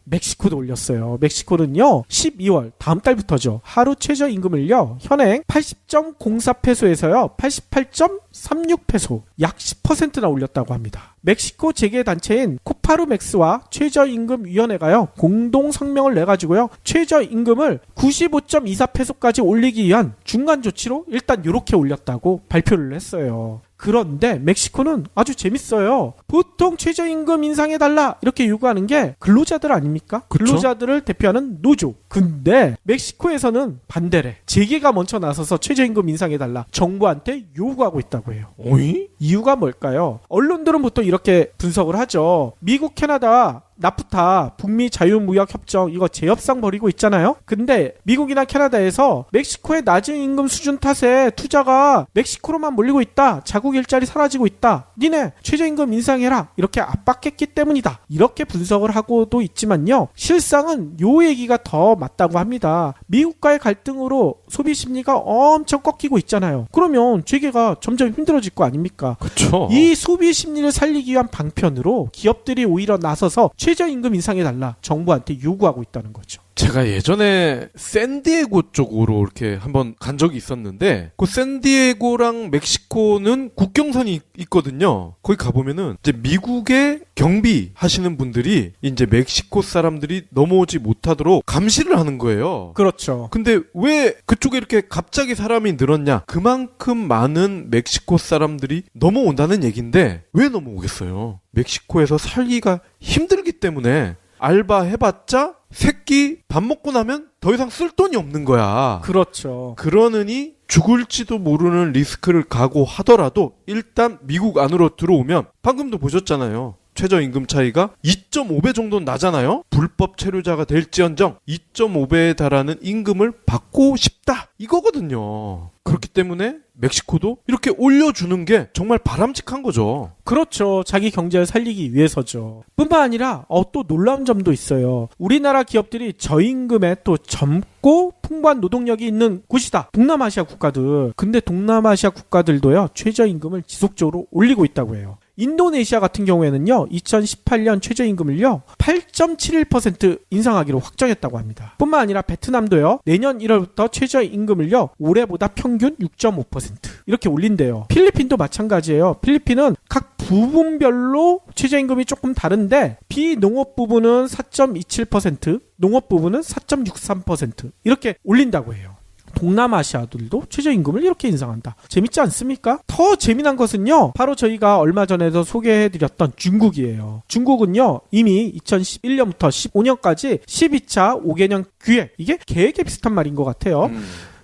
멕시코도 올렸어요. 멕시코는요 12월 다음 달부터죠. 하루 최저임금을요 현행 80.04페소에서요 88.36페소 약 10%나 올렸다고 합니다. 멕시코 재계단체인 코파르맥스와 최저임금위원회가요 공동 성명을 내가지고요 최저임금을 95.24페소까지 올리기 위한 중간 조치로 일단 이렇게 올렸다고 발표를 했어요. 그런데 멕시코는 아주 재밌어요. 보통 최저임금 인상해달라 이렇게 요구하는 게 근로자들 아닙니까? 그쵸? 근로자들을 대표하는 노조. 근데 멕시코에서는 반대래. 재계가 먼저 나서서 최저임금 인상해달라 정부한테 요구하고 있다고 해요. 어이? 이유가 뭘까요? 언론들은 보통 이렇게 분석을 하죠. 미국, 캐나다 나프타 북미 자유무역협정 이거 재협상 벌이고 있잖아요. 근데 미국이나 캐나다에서 멕시코의 낮은 임금 수준 탓에 투자가 멕시코로만 몰리고 있다. 자국 일자리 사라지고 있다. 니네 최저임금 인상해라. 이렇게 압박했기 때문이다. 이렇게 분석을 하고도 있지만요. 실상은 요 얘기가 더 맞다고 합니다. 미국과의 갈등으로 소비 심리가 엄청 꺾이고 있잖아요. 그러면 재계가 점점 힘들어질 거 아닙니까? 그쵸. 이 소비 심리를 살리기 위한 방편으로 기업들이 오히려 나서서 최저임금 인상해달라 정부한테 요구하고 있다는 거죠. 제가 예전에 샌디에고 쪽으로 이렇게 한번 간 적이 있었는데 그 샌디에고랑 멕시코는 국경선이 있거든요. 거기 가보면은 이제 미국의 경비 하시는 분들이 이제 멕시코 사람들이 넘어오지 못하도록 감시를 하는 거예요. 그렇죠. 근데 왜 그쪽에 이렇게 갑자기 사람이 늘었냐? 그만큼 많은 멕시코 사람들이 넘어온다는 얘기인데 왜 넘어오겠어요? 멕시코에서 살기가 힘들기 때문에 알바 해봤자 새끼 밥 먹고 나면 더 이상 쓸 돈이 없는 거야. 그렇죠. 그러느니 죽을지도 모르는 리스크를 각오하더라도 일단 미국 안으로 들어오면 방금도 보셨잖아요. 최저임금 차이가 2.5배 정도는 나잖아요. 불법 체류자가 될지언정 2.5배에 달하는 임금을 받고 싶다. 이거거든요. 그렇기 때문에 멕시코도 이렇게 올려주는 게 정말 바람직한 거죠. 그렇죠. 자기 경제를 살리기 위해서죠. 뿐만 아니라 또 놀라운 점도 있어요. 우리나라 기업들이 저임금에 또 젊고 풍부한 노동력이 있는 곳이다. 동남아시아 국가들. 근데 동남아시아 국가들도요. 최저임금을 지속적으로 올리고 있다고 해요. 인도네시아 같은 경우에는요. 2018년 최저임금을요. 8.71% 인상하기로 확정했다고 합니다. 뿐만 아니라 베트남도요. 내년 1월부터 최저임금을요. 올해보다 평균 6.5% 이렇게 올린대요. 필리핀도 마찬가지예요. 필리핀은 각 부분별로 최저임금이 조금 다른데 비농업 부분은 4.27%, 농업 부분은 4.63% 이렇게 올린다고 해요. 동남아시아들도 최저임금을 이렇게 인상한다. 재밌지 않습니까? 더 재미난 것은요. 바로 저희가 얼마 전에도 소개해드렸던 중국이에요. 중국은요. 이미 2011년부터 15년까지 12차 5개년 기획. 이게 계획에 비슷한 말인 것 같아요.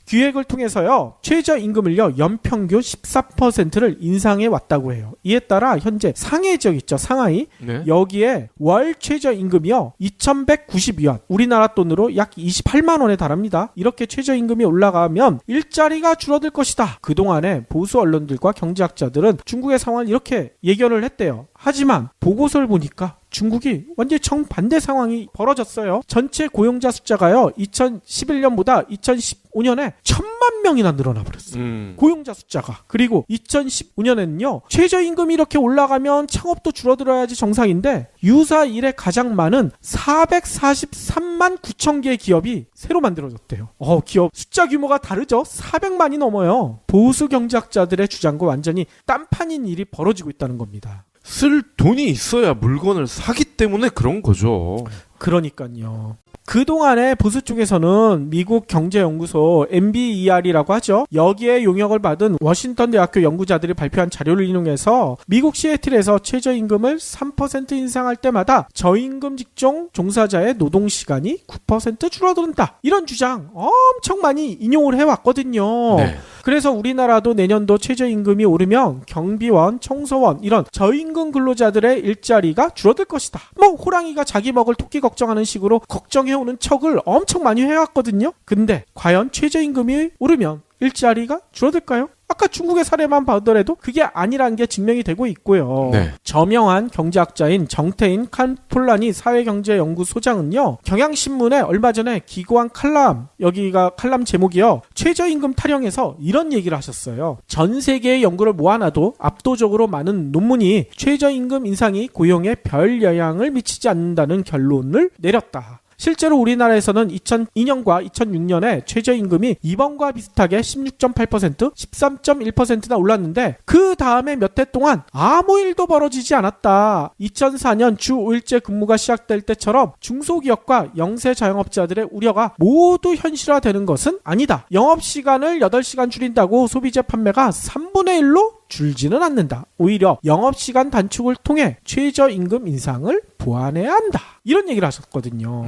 기획을 통해서요. 최저임금을요. 연평균 14%를 인상해 왔다고 해요. 이에 따라 현재 상해 지역 있죠. 상하이. 네. 여기에 월 최저임금이요. 2,192원. 우리나라 돈으로 약 28만 원에 달합니다. 이렇게 최저임금이 올라가면 일자리가 줄어들 것이다. 그동안에 보수 언론들과 경제학자들은 중국의 상황을 이렇게 예견을 했대요. 하지만 보고서를 보니까 중국이 완전히 정반대 상황이 벌어졌어요. 전체 고용자 숫자가요. 2011년보다 2015년에 1,000만 명이나 늘어나 버렸어요. 고용자 숫자가. 그리고 2015년에는요. 최저임금이 이렇게 올라가면 창업도 줄어들어야지 정상인데 유사 이래 가장 많은 443만 9천 개의 기업이 새로 만들어졌대요. 기업 숫자 규모가 다르죠. 400만이 넘어요. 보수 경제학자들의 주장과 완전히 딴판인 일이 벌어지고 있다는 겁니다. 쓸 돈이 있어야 물건을 사기 때문에 그런 거죠. 그러니까요. 그동안에 보수 쪽에서는 미국 경제연구소 MBER이라고 하죠. 여기에 용역을 받은 워싱턴 대학교 연구자들이 발표한 자료를 인용해서 미국 시애틀에서 최저임금을 3% 인상할 때마다 저임금 직종 종사자의 노동시간이 9% 줄어든다. 이런 주장 엄청 많이 인용을 해왔거든요. 네. 그래서 우리나라도 내년도 최저임금이 오르면 경비원, 청소원 이런 저임금 근로자들의 일자리가 줄어들 것이다. 호랑이가 자기 먹을 토끼 걱정하는 식으로 걱정해오는 척을 엄청 많이 해왔거든요. 근데 과연 최저임금이 오르면 일자리가 줄어들까요? 아까 중국의 사례만 봐더라도 그게 아니라는 게 증명이 되고 있고요. 네. 저명한 경제학자인 정태인 칸폴라니 사회경제연구소장은요. 경향신문에 얼마 전에 기고한 칼럼, 여기가 칼럼 제목이요. 최저임금 타령에서 이런 얘기를 하셨어요. 전 세계의 연구를 모아놔도 압도적으로 많은 논문이 최저임금 인상이 고용에 별 영향을 미치지 않는다는 결론을 내렸다. 실제로 우리나라에서는 2002년과 2006년에 최저임금이 이번과 비슷하게 16.8%, 13.1%나 올랐는데 그 다음에 몇 해 동안 아무 일도 벌어지지 않았다. 2004년 주 5일제 근무가 시작될 때처럼 중소기업과 영세 자영업자들의 우려가 모두 현실화되는 것은 아니다. 영업시간을 8시간 줄인다고 소비재 판매가 3분의 1로 줄지는 않는다. 오히려 영업시간 단축을 통해 최저임금 인상을 보완해야 한다. 이런 얘기를 하셨거든요.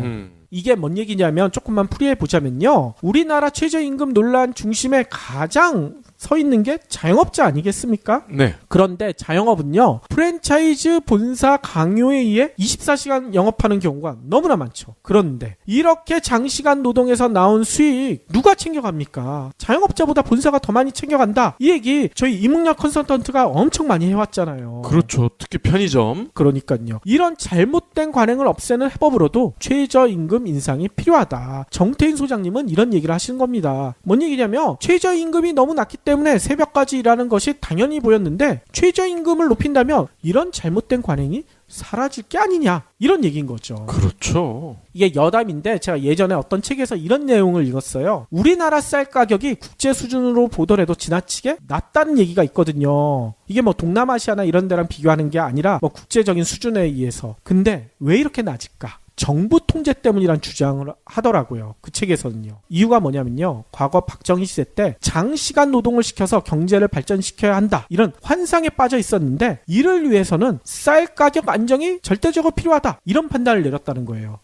이게 뭔 얘기냐면 조금만 풀이해 보자면요. 우리나라 최저임금 논란 중심에 가장 서 있는 게 자영업자 아니겠습니까? 네. 그런데 자영업은요. 프랜차이즈 본사 강요에 의해 24시간 영업하는 경우가 너무나 많죠. 그런데 이렇게 장시간 노동에서 나온 수익 누가 챙겨갑니까? 자영업자보다 본사가 더 많이 챙겨간다. 이 얘기 저희 이문약 컨설턴트가 엄청 많이 해왔잖아요. 그렇죠. 특히 편의점. 그러니까요. 이런 잘못된 관행을 없애는 해법으로도 최저임금 인상이 필요하다. 정태인 소장님은 이런 얘기를 하시는 겁니다. 뭔 얘기냐면 최저임금이 너무 낮기 때문에 새벽까지 일하는 것이 당연히 보였는데 최저임금을 높인다면 이런 잘못된 관행이 사라질 게 아니냐 이런 얘기인 거죠. 그렇죠. 이게 여담인데 제가 예전에 어떤 책에서 이런 내용을 읽었어요. 우리나라 쌀 가격이 국제 수준으로 보더라도 지나치게 낮다는 얘기가 있거든요. 이게 뭐 동남아시아나 이런 데랑 비교하는 게 아니라 뭐 국제적인 수준에 의해서. 근데 왜 이렇게 낮을까? 정부 통제 때문이란 주장을 하더라고요. 그 책에서는요. 이유가 뭐냐면요. 과거 박정희 시대 때 장시간 노동을 시켜서 경제를 발전시켜야 한다. 이런 환상에 빠져 있었는데 이를 위해서는 쌀 가격 안정이 절대적으로 필요하다. 이런 판단을 내렸다는 거예요.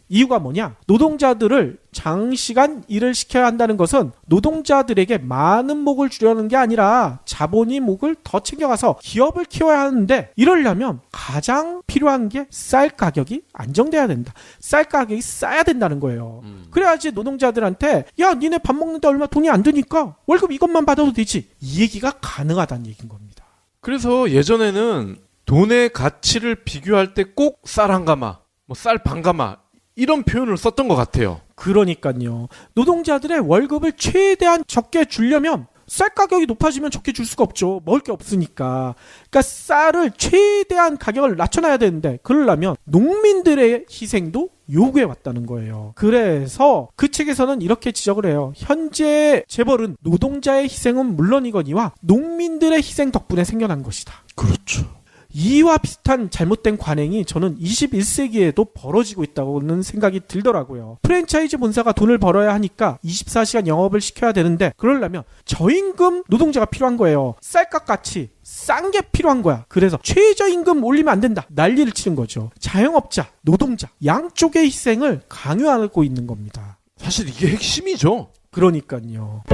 이유가 뭐냐? 노동자들을 장시간 일을 시켜야 한다는 것은 노동자들에게 많은 목을 주려는 게 아니라 자본이 목을 더 챙겨가서 기업을 키워야 하는데 이러려면 가장 필요한 게 쌀 가격이 안정돼야 된다. 쌀 가격이 싸야 된다는 거예요. 그래야지 노동자들한테 야 니네 밥 먹는데 얼마 돈이 안 드니까 월급 이것만 받아도 되지. 이 얘기가 가능하다는 얘기인 겁니다. 그래서 예전에는 돈의 가치를 비교할 때 꼭 쌀 한 가마, 뭐 쌀 반 가마 이런 표현을 썼던 것 같아요. 그러니까요. 노동자들의 월급을 최대한 적게 주려면 쌀 가격이 높아지면 적게 줄 수가 없죠. 먹을 게 없으니까. 그러니까 쌀을 최대한 가격을 낮춰놔야 되는데 그러려면 농민들의 희생도 요구해 왔다는 거예요. 그래서 그 책에서는 이렇게 지적을 해요. 현재 재벌은 노동자의 희생은 물론이거니와 농민들의 희생 덕분에 생겨난 것이다. 그렇죠. 이와 비슷한 잘못된 관행이 저는 21세기에도 벌어지고 있다고는 생각이 들더라고요. 프랜차이즈 본사가 돈을 벌어야 하니까 24시간 영업을 시켜야 되는데 그러려면 저임금 노동자가 필요한 거예요. 쌀값 같이 싼 게 필요한 거야. 그래서 최저임금 올리면 안 된다. 난리를 치는 거죠. 자영업자, 노동자 양쪽의 희생을 강요하고 있는 겁니다. 사실 이게 핵심이죠. 그러니까요.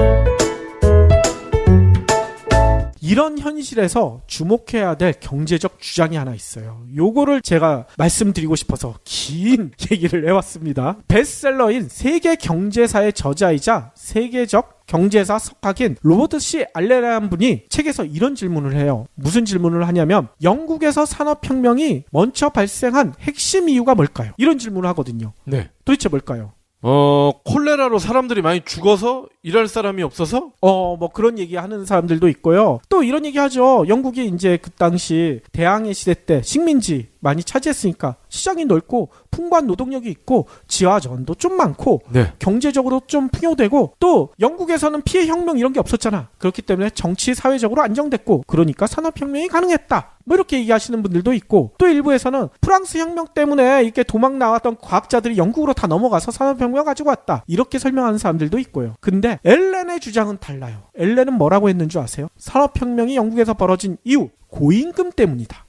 이런 현실에서 주목해야 될 경제적 주장이 하나 있어요. 요거를 제가 말씀드리고 싶어서 긴 얘기를 해왔습니다. 베스트셀러인 세계 경제사의 저자이자 세계적 경제사 석학인 로버트 C. 알레라는 분이 책에서 이런 질문을 해요. 무슨 질문을 하냐면 영국에서 산업혁명이 먼저 발생한 핵심 이유가 뭘까요? 이런 질문을 하거든요. 네. 도대체 뭘까요? 콜레라로 사람들이 많이 죽어서 일할 사람이 없어서? 뭐 그런 얘기 하는 사람들도 있고요. 또 이런 얘기 하죠. 영국이 이제 그 당시 대항해 시대 때 식민지 많이 차지했으니까 시장이 넓고 풍부한 노동력이 있고 지하전도 좀 많고 네. 경제적으로 좀 풍요되고 또 영국에서는 피해 혁명 이런 게 없었잖아. 그렇기 때문에 정치 사회적으로 안정됐고 그러니까 산업혁명이 가능했다. 뭐 이렇게 얘기하시는 분들도 있고 또 일부에서는 프랑스 혁명 때문에 이렇게 도망 나왔던 과학자들이 영국으로 다 넘어가서 산업혁명을 가지고 왔다. 이렇게 설명하는 사람들도 있고요. 근데 엘렌의 주장은 달라요. 엘렌은 뭐라고 했는 줄 아세요? 산업혁명이 영국에서 벌어진 이유 고임금 때문이다.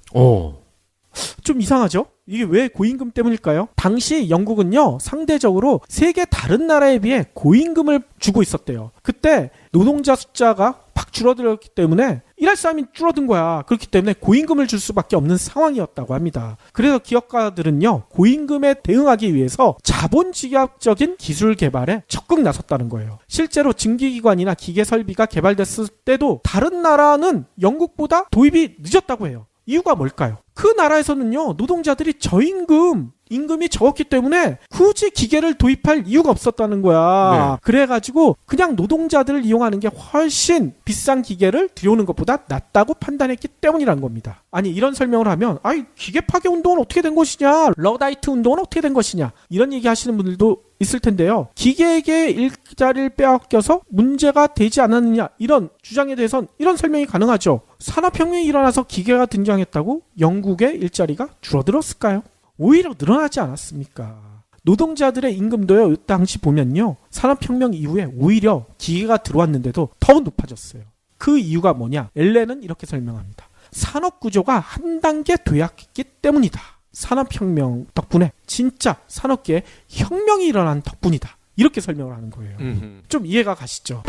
좀 이상하죠? 이게 왜 고임금 때문일까요? 당시 영국은요 상대적으로 세계 다른 나라에 비해 고임금을 주고 있었대요. 그때 노동자 숫자가 팍 줄어들었기 때문에 일할 사람이 줄어든 거야. 그렇기 때문에 고임금을 줄 수밖에 없는 상황이었다고 합니다. 그래서 기업가들은요 고임금에 대응하기 위해서 자본주의적인 기술 개발에 적극 나섰다는 거예요. 실제로 증기기관이나 기계 설비가 개발됐을 때도 다른 나라는 영국보다 도입이 늦었다고 해요. 이유가 뭘까요? 그 나라에서는요 노동자들이 저임금 임금이 적었기 때문에 굳이 기계를 도입할 이유가 없었다는 거야. 네. 그래가지고 그냥 노동자들을 이용하는 게 훨씬 비싼 기계를 들여오는 것보다 낫다고 판단했기 때문이란 겁니다. 아니 이런 설명을 하면 아이 기계 파괴 운동은 어떻게 된 것이냐, 러다이트 운동은 어떻게 된 것이냐 이런 얘기 하시는 분들도 있을 텐데요. 기계에게 일자리를 빼앗겨서 문제가 되지 않았느냐 이런 주장에 대해서는 이런 설명이 가능하죠. 산업혁명이 일어나서 기계가 등장했다고 영국의 일자리가 줄어들었을까요? 오히려 늘어나지 않았습니까? 노동자들의 임금도요, 이 당시 보면요. 산업혁명 이후에 오히려 기계가 들어왔는데도 더 높아졌어요. 그 이유가 뭐냐? 엘렌은 이렇게 설명합니다. 산업구조가 한 단계 도약했기 때문이다. 산업혁명 덕분에 진짜 산업계에 혁명이 일어난 덕분이다. 이렇게 설명을 하는 거예요. 좀 이해가 가시죠?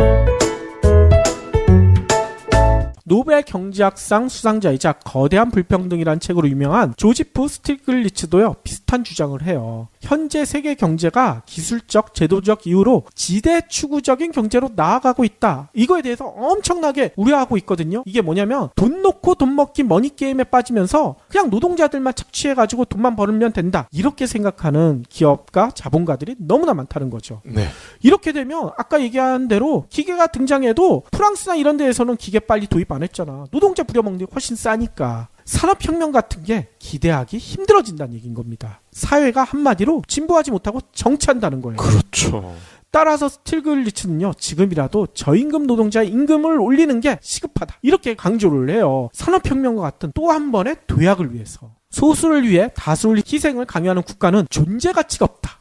노벨 경제학상 수상자이자 거대한 불평등이라는 책으로 유명한 조지프 스티글리츠도요 비슷한 주장을 해요. 현재 세계 경제가 기술적, 제도적 이유로 지대추구적인 경제로 나아가고 있다. 이거에 대해서 엄청나게 우려하고 있거든요. 이게 뭐냐면 돈 놓고 돈 먹기 머니게임에 빠지면서 그냥 노동자들만 착취해가지고 돈만 벌면 된다. 이렇게 생각하는 기업가, 자본가들이 너무나 많다는 거죠. 네. 이렇게 되면 아까 얘기한 대로 기계가 등장해도 프랑스나 이런 데에서는 기계 빨리 도입 안 했잖아. 노동자 부려먹는 게 훨씬 싸니까. 산업혁명 같은 게 기대하기 힘들어진다는 얘기인 겁니다. 사회가 한마디로 진보하지 못하고 정치한다는 거예요. 그렇죠. 따라서 스틸글리츠는요, 지금이라도 저임금 노동자의 임금을 올리는 게 시급하다, 이렇게 강조를 해요. 산업혁명과 같은 또 한 번의 도약을 위해서. 소수를 위해 다수를 희생을 강요하는 국가는 존재 가치가 없다.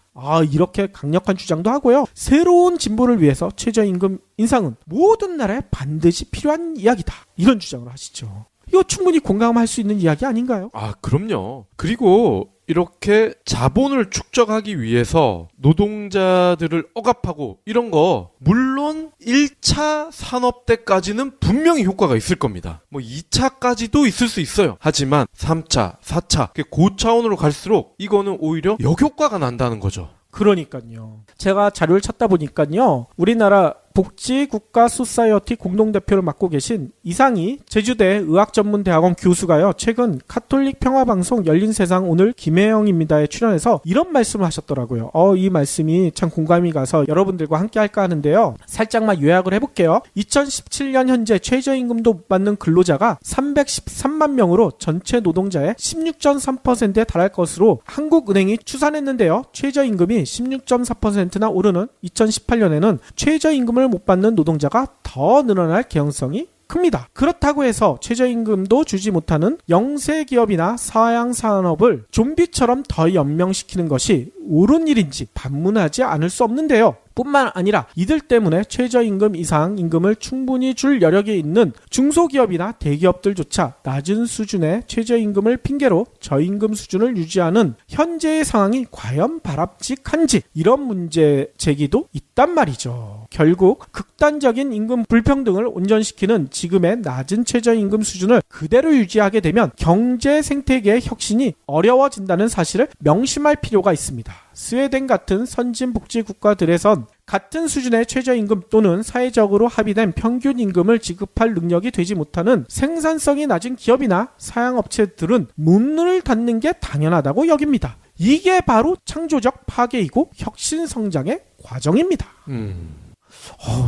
이렇게 강력한 주장도 하고요. 새로운 진보를 위해서 최저임금 인상은 모든 나라에 반드시 필요한 이야기다, 이런 주장을 하시죠. 이거 충분히 공감할 수 있는 이야기 아닌가요? 그럼요. 그리고 이렇게 자본을 축적하기 위해서 노동자들을 억압하고 이런 거 물론 1차 산업 때까지는 분명히 효과가 있을 겁니다. 2차까지도 있을 수 있어요. 하지만 3차, 4차 고차원으로 갈수록 이거는 오히려 역효과가 난다는 거죠. 그러니까요. 제가 자료를 찾다 보니까요, 우리나라 복지국가소사이어티 공동대표를 맡고 계신 이상희 제주대 의학전문대학원 교수가요, 최근 카톨릭 평화방송 열린세상 오늘 김혜영입니다에 출연해서 이런 말씀을 하셨더라고요. 이 말씀이 참 공감이 가서 여러분들과 함께 할까 하는데요. 살짝만 요약을 해볼게요. 2017년 현재 최저임금도 못 받는 근로자가 313만 명으로 전체 노동자의 16.3%에 달할 것으로 한국은행이 추산했는데요. 최저임금이 16.4%나 오르는 2018년에는 최저임금을 못 받는 노동자가 더 늘어날 개연성이 큽니다. 그렇다고 해서 최저임금도 주지 못하는 영세 기업이나 사양 산업을 좀비처럼 더 연명시키는 것이 옳은 일인지 반문하지 않을 수 없는데요. 뿐만 아니라 이들 때문에 최저임금 이상 임금을 충분히 줄 여력이 있는 중소기업이나 대기업들조차 낮은 수준의 최저임금을 핑계로 저임금 수준을 유지하는 현재의 상황이 과연 바람직한지, 이런 문제 제기도 있단 말이죠. 결국 극단적인 임금 불평등을 온전시키는 지금의 낮은 최저임금 수준을 그대로 유지하게 되면 경제 생태계의 혁신이 어려워진다는 사실을 명심할 필요가 있습니다. 스웨덴 같은 선진 복지 국가들에선 같은 수준의 최저임금 또는 사회적으로 합의된 평균 임금을 지급할 능력이 되지 못하는 생산성이 낮은 기업이나 사양업체들은 문을 닫는 게 당연하다고 여깁니다. 이게 바로 창조적 파괴이고 혁신 성장의 과정입니다.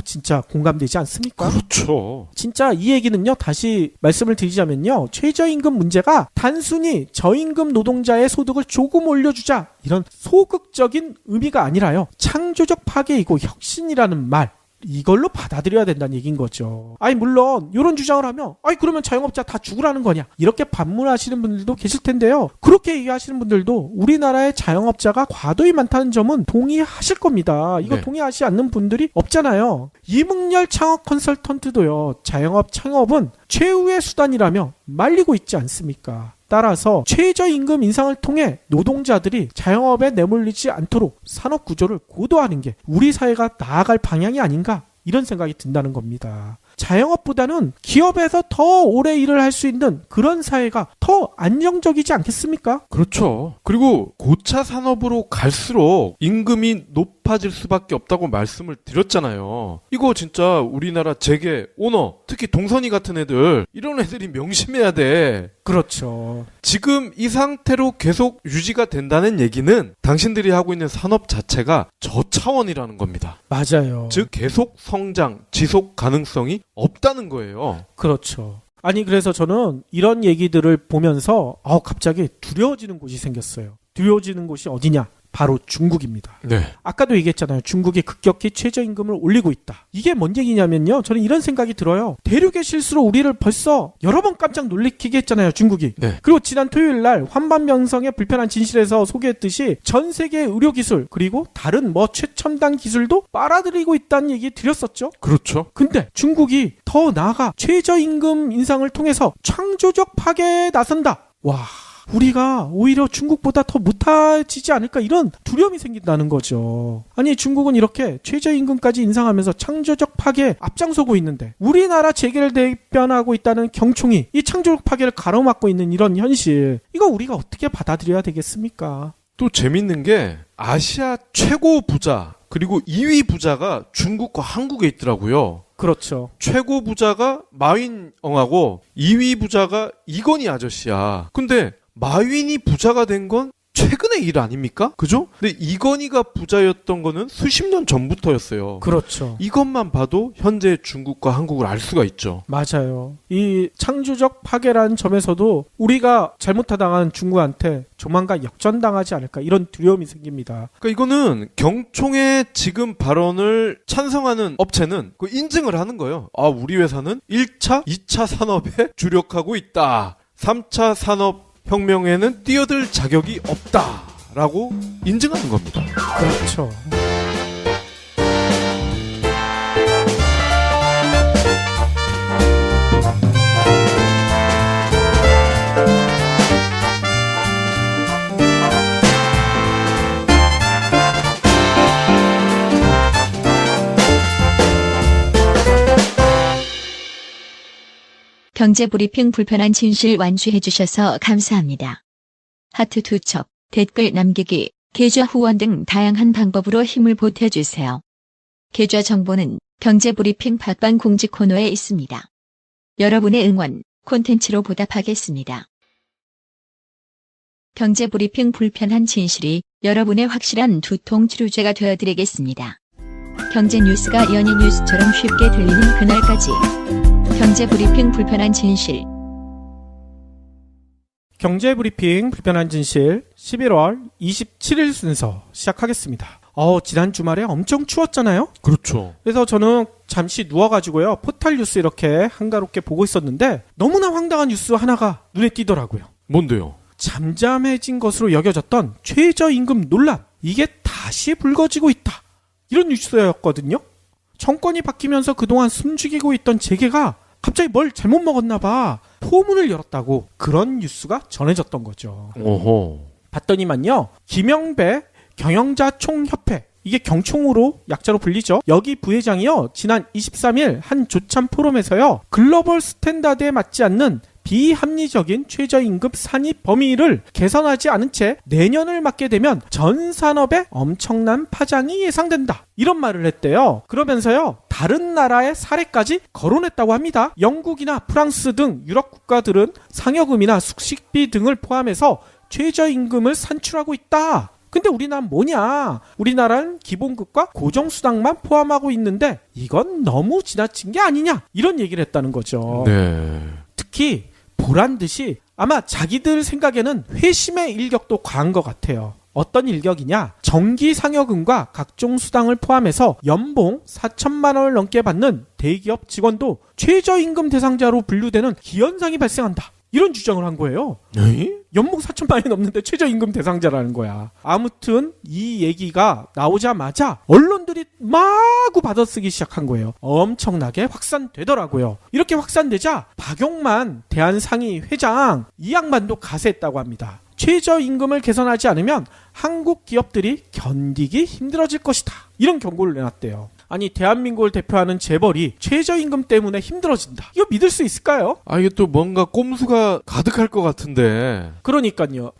진짜 공감되지 않습니까? 그렇죠. 진짜 이 얘기는요, 다시 말씀을 드리자면요, 최저임금 문제가 단순히 저임금 노동자의 소득을 조금 올려주자, 이런 소극적인 의미가 아니라요, 창조적 파괴이고 혁신이라는 말, 이걸로 받아들여야 된다는 얘기인 거죠. 물론 이런 주장을 하면 그러면 자영업자 다 죽으라는 거냐, 이렇게 반문하시는 분들도 계실 텐데요. 그렇게 얘기하시는 분들도 우리나라의 자영업자가 과도히 많다는 점은 동의하실 겁니다. 이거 네. 동의하지 않는 분들이 없잖아요. 이문열 창업 컨설턴트도요, 자영업 창업은 최후의 수단이라며 말리고 있지 않습니까? 따라서 최저임금 인상을 통해 노동자들이 자영업에 내몰리지 않도록 산업 구조를 고도화하는 게 우리 사회가 나아갈 방향이 아닌가, 이런 생각이 든다는 겁니다. 자영업보다는 기업에서 더 오래 일을 할 수 있는 그런 사회가 더 안정적이지 않겠습니까? 그렇죠. 그리고 고차 산업으로 갈수록 임금이 높아질 수밖에 없다고 말씀을 드렸잖아요. 이거 진짜 우리나라 재계, 오너, 특히 동선이 같은 애들, 이런 애들이 명심해야 돼. 그렇죠. 지금 이 상태로 계속 유지가 된다는 얘기는 당신들이 하고 있는 산업 자체가 저차원이라는 겁니다. 맞아요. 즉 계속 성장, 지속 가능성이 없다는 거예요. 그렇죠. 그래서 저는 이런 얘기들을 보면서 갑자기 두려워지는 곳이 생겼어요. 두려워지는 곳이 어디냐? 바로 중국입니다. 네. 아까도 얘기했잖아요. 중국이 급격히 최저임금을 올리고 있다. 이게 뭔 얘기냐면요, 저는 이런 생각이 들어요. 대륙의 실수로 우리를 벌써 여러 번 깜짝 놀래키게 했잖아요, 중국이. 네. 그리고 지난 토요일 날 환반명성의 불편한 진실에서 소개했듯이 전 세계 의료기술, 그리고 다른 최첨단 기술도 빨아들이고 있다는 얘기 드렸었죠. 그렇죠. 근데 중국이 더 나아가 최저임금 인상을 통해서 창조적 파괴에 나선다. 와, 우리가 오히려 중국보다 더 못해지지 않을까, 이런 두려움이 생긴다는 거죠. 중국은 이렇게 최저임금까지 인상하면서 창조적 파괴에 앞장서고 있는데 우리나라 재계를 대변하고 있다는 경총이 이 창조적 파괴를 가로막고 있는 이런 현실, 이거 우리가 어떻게 받아들여야 되겠습니까? 또 재밌는 게 아시아 최고 부자 그리고 2위 부자가 중국과 한국에 있더라고요. 그렇죠. 최고 부자가 마윈엉하고 2위 부자가 이건희 아저씨야. 근데 마윈이 부자가 된 건 최근의 일 아닙니까? 그죠? 근데 이건희가 부자였던 거는 수십 년 전부터였어요. 그렇죠. 이것만 봐도 현재 중국과 한국을 알 수가 있죠. 맞아요. 이 창조적 파괴라는 점에서도 우리가 잘못하다간 중국한테 조만간 역전당하지 않을까 이런 두려움이 생깁니다. 그러니까 이거는 경총의 지금 발언을 찬성하는 업체는 그 인증을 하는 거예요. 아, 우리 회사는 1차, 2차 산업에 주력하고 있다. 3차 산업혁명에는 뛰어들 자격이 없다라고 인증하는 겁니다. 그렇죠. 경제브리핑 불편한 진실 완주해주셔서 감사합니다. 하트 투척, 댓글 남기기, 계좌 후원 등 다양한 방법으로 힘을 보태주세요. 계좌 정보는 경제브리핑 팟빵 공지 코너에 있습니다. 여러분의 응원, 콘텐츠로 보답하겠습니다. 경제브리핑 불편한 진실이 여러분의 확실한 두통 치료제가 되어드리겠습니다. 경제 뉴스가 연예 뉴스처럼 쉽게 들리는 그날까지. 경제브리핑 불편한 진실. 경제브리핑 불편한 진실 11월 27일 순서 시작하겠습니다. 지난 주말에 엄청 추웠잖아요. 그렇죠. 그래서 저는 잠시 누워가지고요. 포탈 뉴스 이렇게 한가롭게 보고 있었는데 너무나 황당한 뉴스 하나가 눈에 띄더라고요. 뭔데요? 잠잠해진 것으로 여겨졌던 최저임금 논란. 이게 다시 불거지고 있다. 이런 뉴스였거든요. 정권이 바뀌면서 그동안 숨죽이고 있던 재계가 갑자기 뭘 잘못 먹었나 봐. 포문을 열었다고 그런 뉴스가 전해졌던 거죠. 오호. 봤더니만요. 김영배 경영자총협회, 이게 경총으로 약자로 불리죠. 여기 부회장이요. 지난 23일 한 조참 포럼에서요. 글로벌 스탠다드에 맞지 않는 비합리적인 최저임금 산입 범위를 개선하지 않은 채 내년을 맞게 되면 전 산업에 엄청난 파장이 예상된다. 이런 말을 했대요. 그러면서요. 다른 나라의 사례까지 거론했다고 합니다. 영국이나 프랑스 등 유럽 국가들은 상여금이나 숙식비 등을 포함해서 최저임금을 산출하고 있다. 근데 우리나라는 뭐냐? 우리나라는 기본급과 고정수당만 포함하고 있는데 이건 너무 지나친 게 아니냐? 이런 얘기를 했다는 거죠. 네. 특히 보란 듯이 아마 자기들 생각에는 회심의 일격도 과한 것 같아요. 어떤 일격이냐? 정기 상여금과 각종 수당을 포함해서 연봉 4천만 원을 넘게 받는 대기업 직원도 최저임금 대상자로 분류되는 기현상이 발생한다. 이런 주장을 한 거예요. 에이? 연봉 4천만 원이 넘는데 최저임금 대상자라는 거야. 아무튼 이 얘기가 나오자마자 언론들이 마구 받아쓰기 시작한 거예요. 엄청나게 확산되더라고요. 이렇게 확산되자 박용만 대한상의 회장 이 양반도 가세했다고 합니다. 최저임금을 개선하지 않으면 한국 기업들이 견디기 힘들어질 것이다. 이런 경고를 내놨대요. 아니 대한민국을 대표하는 재벌이 최저임금 때문에 힘들어진다. 이거 믿을 수 있을까요? 아, 이게 또 뭔가 꼼수가 가득할 것 같은데. 그러니까요.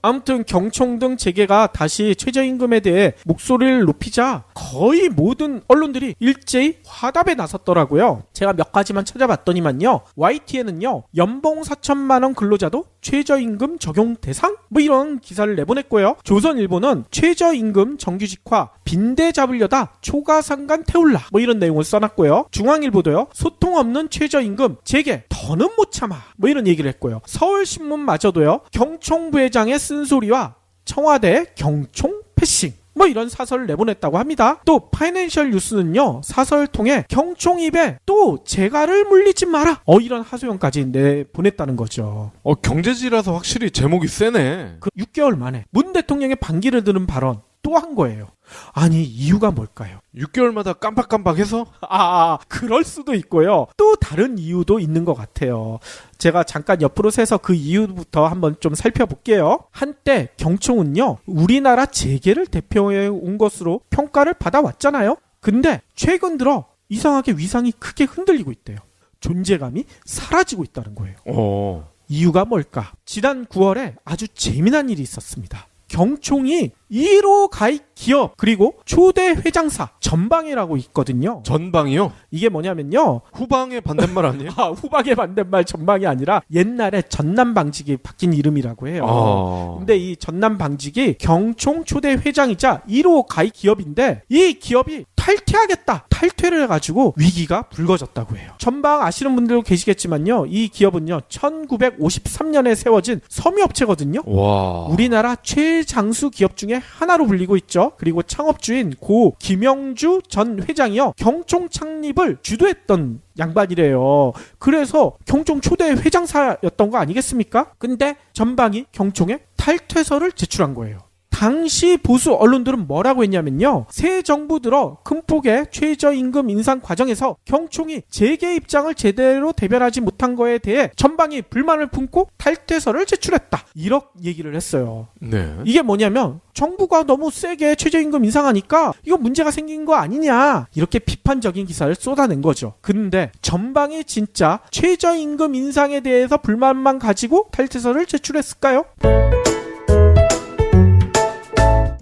아무튼 경총 등 재계가 다시 최저임금에 대해 목소리를 높이자 거의 모든 언론들이 일제히 화답에 나섰더라고요. 제가 몇 가지만 찾아봤더니만요. YTN은요. 연봉 4천만 원 근로자도 최저임금 적용 대상? 뭐 이런 기사를 내보냈고요. 조선일보는 최저임금 정규직화 빈대 잡으려다 초과상간 태울라 뭐 이런 내용을 써놨고요. 중앙일보도요. 소통 없는 최저임금 재계 더는 못 참아 뭐 이런 얘기를 했고요. 서울신문마저도요. 경총 부회장의 쓴소리와 청와대 경총 패싱 뭐 이런 사설을 내보냈다고 합니다. 또 파이낸셜 뉴스는요. 사설 통해 경총 입에 또 재갈을 물리지 마라 이런 하소연까지 내보냈다는 거죠. 경제지라서 확실히 제목이 세네. 그 6개월 만에 문 대통령의 반기를 드는 발언 또 한 거예요. 아니 이유가 뭘까요? 6개월마다 깜빡깜빡해서? 그럴 수도 있고요. 또 다른 이유도 있는 것 같아요. 제가 잠깐 옆으로 세서 그 이유부터 한번 좀 살펴볼게요. 한때 경총은요. 우리나라 재계를 대표해 온 것으로 평가를 받아왔잖아요. 근데 최근 들어 이상하게 위상이 크게 흔들리고 있대요. 존재감이 사라지고 있다는 거예요. 이유가 뭘까? 지난 9월에 아주 재미난 일이 있었습니다. 경총이 1호 가입 기업 그리고 초대 회장사 전방이라고 있거든요. 전방이요? 이게 뭐냐면요. 후방의 반대말 아니에요? 후방의 반대말 전방이 아니라 옛날에 전남방직이 바뀐 이름이라고 해요. 근데 이 전남방직이 경총 초대 회장이자 1호 가입 기업인데 이 기업이 탈퇴하겠다. 탈퇴를 해가지고 위기가 불거졌다고 해요. 전방 아시는 분들도 계시겠지만요. 이 기업은요. 1953년에 세워진 섬유업체거든요. 와. 우리나라 최장수 기업 중에 하나로 불리고 있죠. 그리고 창업주인 고 김영주 전 회장이요. 경총 창립을 주도했던 양반이래요. 그래서 경총 초대 회장사였던 거 아니겠습니까? 근데 전방이 경총에 탈퇴서를 제출한 거예요. 당시 보수 언론들은 뭐라고 했냐면요. 새 정부 들어 큰 폭의 최저임금 인상 과정에서 경총이 재계 입장을 제대로 대변하지 못한 거에 대해 전방이 불만을 품고 탈퇴서를 제출했다. 이렇게 얘기를 했어요. 네. 이게 뭐냐면 정부가 너무 세게 최저임금 인상하니까 이거 문제가 생긴 거 아니냐. 이렇게 비판적인 기사를 쏟아낸 거죠. 근데 전방이 진짜 최저임금 인상에 대해서 불만만 가지고 탈퇴서를 제출했을까요?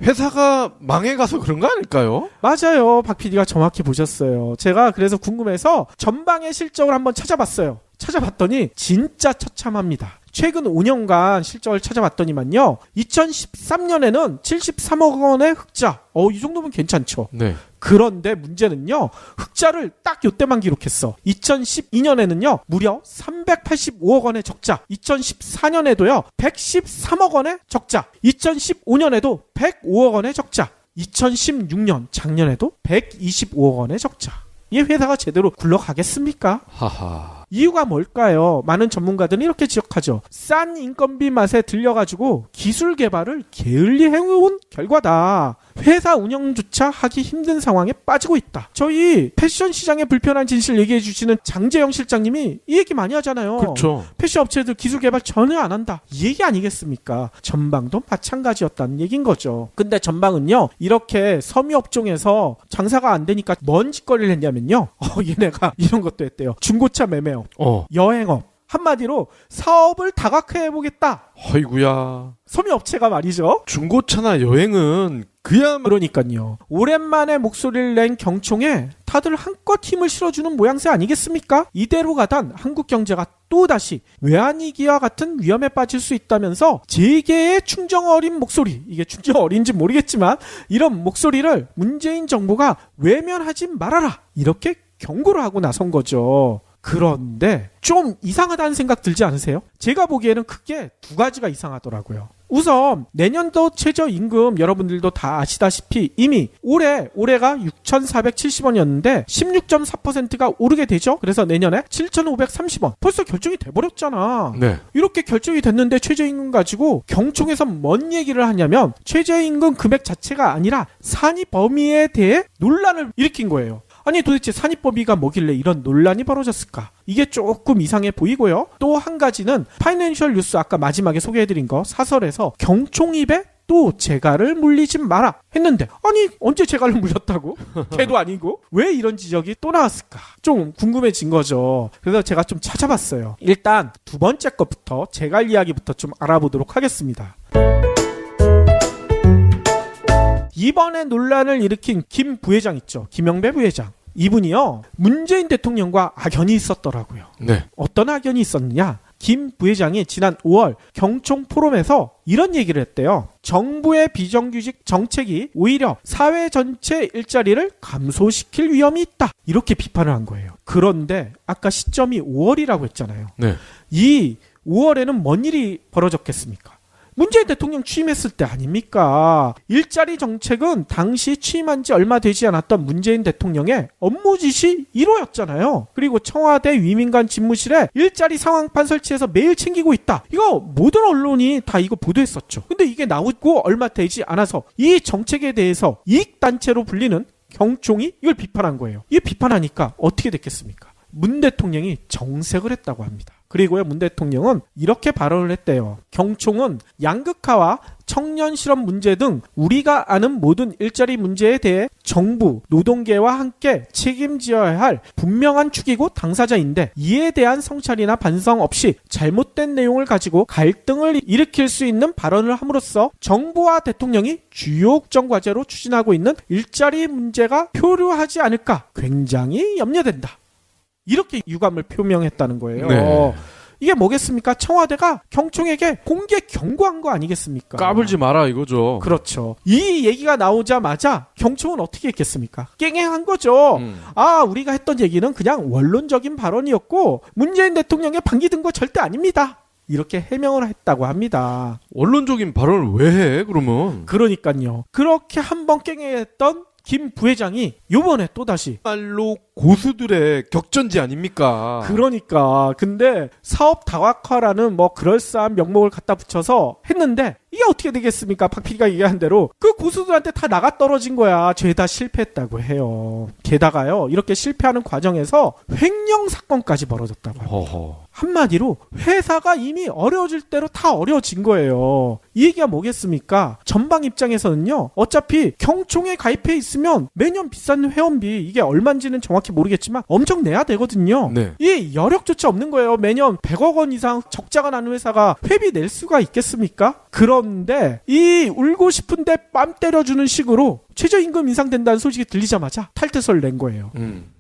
회사가 망해가서 그런 거 아닐까요? 맞아요. 박 PD가 정확히 보셨어요. 제가 그래서 궁금해서 전방의 실적을 한번 찾아봤어요. 찾아봤더니 진짜 처참합니다. 최근 5년간 실적을 찾아봤더니만요. 2013년에는 73억 원의 흑자. 이 정도면 괜찮죠. 네. 그런데 문제는요. 흑자를 딱 요때만 기록했어. 2012년에는요. 무려 385억 원의 적자. 2014년에도요. 113억 원의 적자. 2015년에도 105억 원의 적자. 2016년 작년에도 125억 원의 적자. 이 회사가 제대로 굴러가겠습니까? 하하. 이유가 뭘까요? 많은 전문가들은 이렇게 지적하죠. 싼 인건비 맛에 들려가지고 기술 개발을 게을리 해온 결과다. 회사 운영조차 하기 힘든 상황에 빠지고 있다. 저희 패션 시장의 불편한 진실 얘기해 주시는 장재영 실장님이 이 얘기 많이 하잖아요. 그렇죠. 패션 업체들 기술 개발 전혀 안 한다. 이 얘기 아니겠습니까? 전방도 마찬가지였다는 얘기인 거죠. 근데 전방은요. 이렇게 섬유 업종에서 장사가 안 되니까 뭔 짓거리를 했냐면요. 얘네가 이런 것도 했대요. 중고차 매매업, 여행업. 한마디로 사업을 다각화해보겠다. 어이구야. 섬유업체가 말이죠. 중고차나 여행은 그러니까요. 오랜만에 목소리를 낸 경총에 다들 한껏 힘을 실어주는 모양새 아니겠습니까? 이대로 가단 한국 경제가 또다시 외환위기와 같은 위험에 빠질 수 있다면서 재계의 충정 어린 목소리, 이게 충정 어린지 모르겠지만 이런 목소리를 문재인 정부가 외면하지 말아라. 이렇게 경고를 하고 나선 거죠. 그런데 좀 이상하다는 생각 들지 않으세요? 제가 보기에는 크게 두 가지가 이상하더라고요. 우선 내년도 최저임금 여러분들도 다 아시다시피 이미 올해가 6,470원이었는데 16.4%가 오르게 되죠. 그래서 내년에 7,530원. 벌써 결정이 돼버렸잖아. 네. 이렇게 결정이 됐는데 최저임금 가지고 경총에서 뭔 얘기를 하냐면 최저임금 금액 자체가 아니라 산입 범위에 대해 논란을 일으킨 거예요. 아니 도대체 산입 범위가 뭐길래 이런 논란이 벌어졌을까? 이게 조금 이상해 보이고요. 또 한 가지는 파이낸셜 뉴스 아까 마지막에 소개해드린 거 사설에서 경총 입에 또 재갈을 물리지 마라 했는데 아니 언제 재갈을 물렸다고? 걔도 아니고 왜 이런 지적이 또 나왔을까? 좀 궁금해진 거죠. 그래서 제가 좀 찾아봤어요. 일단 두 번째 것부터 재갈 이야기부터 좀 알아보도록 하겠습니다. 이번에 논란을 일으킨 김 부회장 있죠. 김영배 부회장. 이분이요. 문재인 대통령과 악연이 있었더라고요. 네. 어떤 악연이 있었느냐? 김 부회장이 지난 5월 경총 포럼에서 이런 얘기를 했대요. 정부의 비정규직 정책이 오히려 사회 전체 일자리를 감소시킬 위험이 있다. 이렇게 비판을 한 거예요. 그런데 아까 시점이 5월이라고 했잖아요. 네. 이 5월에는 뭔 일이 벌어졌겠습니까? 문재인 대통령 취임했을 때 아닙니까? 일자리 정책은 당시 취임한 지 얼마 되지 않았던 문재인 대통령의 업무 지시 1호였잖아요. 그리고 청와대 위민관 집무실에 일자리 상황판 설치해서 매일 챙기고 있다. 이거 모든 언론이 다 이거 보도했었죠. 근데 이게 나오고 얼마 되지 않아서 이 정책에 대해서 이익단체로 불리는 경총이 이걸 비판한 거예요. 이 비판하니까 어떻게 됐겠습니까? 문 대통령이 정색을 했다고 합니다. 그리고요, 문 대통령은 이렇게 발언을 했대요. 경총은 양극화와 청년 실업 문제 등 우리가 아는 모든 일자리 문제에 대해 정부, 노동계와 함께 책임져야 할 분명한 축이고 당사자인데 이에 대한 성찰이나 반성 없이 잘못된 내용을 가지고 갈등을 일으킬 수 있는 발언을 함으로써 정부와 대통령이 주요 국정과제로 추진하고 있는 일자리 문제가 표류하지 않을까 굉장히 염려된다. 이렇게 유감을 표명했다는 거예요. 네. 이게 뭐겠습니까? 청와대가 경총에게 공개 경고한 거 아니겠습니까? 까불지 마라 이거죠. 그렇죠. 이 얘기가 나오자마자 경총은 어떻게 했겠습니까? 깽행한 거죠. 우리가 했던 얘기는 그냥 원론적인 발언이었고 문재인 대통령의 반기 든 거 절대 아닙니다. 이렇게 해명을 했다고 합니다. 원론적인 발언을 왜 해? 그러면 그러니까요. 그렇게 한번 깽행했던 김 부회장이 요번에 또다시 말로 고수들의 격전지 아닙니까? 그러니까 근데 사업 다각화라는 뭐 그럴싸한 명목을 갖다 붙여서 했는데 이게 어떻게 되겠습니까? 박 PD가 얘기한 대로 그 고수들한테 다 나가 떨어진 거야. 죄다 실패했다고 해요. 게다가요 이렇게 실패하는 과정에서 횡령 사건까지 벌어졌다고 합니다. 허허. 한마디로 회사가 이미 어려워질 대로 다 어려워진 거예요. 이 얘기가 뭐겠습니까? 전방 입장에서는요. 어차피 경총에 가입해 있으면 매년 비싼 회원비 이게 얼마인지는 정확히 모르겠지만 엄청 내야 되거든요. 네. 이 여력조차 없는 거예요. 매년 100억 원 이상 적자가 나는 회사가 회비 낼 수가 있겠습니까? 그런데 이 울고 싶은데 뺨 때려주는 식으로 최저임금 인상된다는 소식이 들리자마자 탈퇴서를 낸 거예요.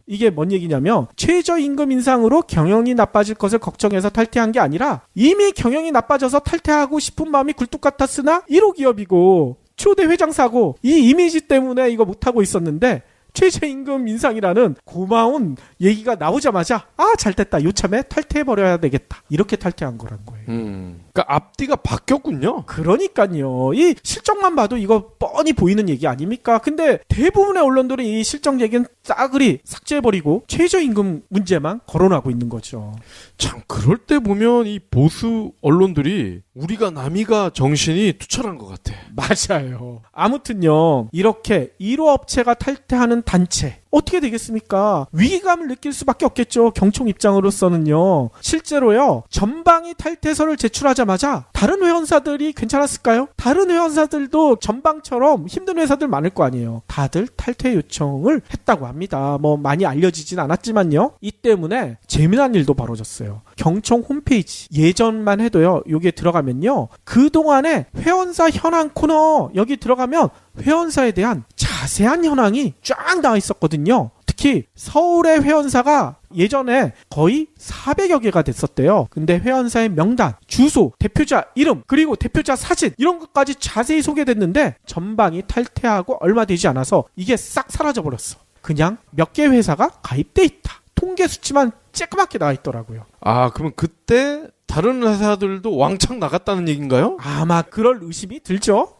이게 뭔 얘기냐면 최저임금 인상으로 경영이 나빠질 것을 걱정해서 탈퇴한 게 아니라 이미 경영이 나빠져서 탈퇴하고 싶은 마음이 굴뚝 같았으나 1호 기업이고 초대 회장사고 이 이미지 때문에 이거 못하고 있었는데 최저임금 인상이라는 고마운 얘기가 나오자마자 잘됐다. 요참에 탈퇴해버려야 되겠다. 이렇게 탈퇴한 거란 거예요. 그러니까 앞뒤가 바뀌었군요. 그러니까요. 이 실적만 봐도 이거 뻔히 보이는 얘기 아닙니까? 근데 대부분의 언론들은 이 실적 얘기는 싸그리 삭제해버리고 최저임금 문제만 거론하고 있는 거죠. 참 그럴 때 보면 이 보수 언론들이 우리가 남이가 정신이 투철한 것 같아. 맞아요. 아무튼요. 이렇게 1호 업체가 탈퇴하는 단체 어떻게 되겠습니까? 위기감을 느낄 수밖에 없겠죠. 경총 입장으로서는요. 실제로요. 전방이 탈퇴서를 제출하자마자 다른 회원사들이 괜찮았을까요? 다른 회원사들도 전방처럼 힘든 회사들 많을 거 아니에요. 다들 탈퇴 요청을 했다고 합니다. 뭐 많이 알려지진 않았지만요. 이 때문에 재미난 일도 벌어졌어요. 경총 홈페이지 예전만 해도요. 여기에 들어가면요. 그동안에 회원사 현황 코너 여기 들어가면 회원사에 대한 자세한 현황이 쫙 나와 있었거든요. 특히 서울의 회원사가 예전에 거의 400여 개가 됐었대요. 근데 회원사의 명단, 주소, 대표자 이름, 그리고 대표자 사진 이런 것까지 자세히 소개됐는데 전방이 탈퇴하고 얼마 되지 않아서 이게 싹 사라져버렸어. 그냥 몇 개 회사가 가입돼 있다. 통계 수치만 쬐끄맣게 나와 있더라고요. 그러면 그때 다른 회사들도 왕창 나갔다는 얘기인가요? 아마 그럴 의심이 들죠.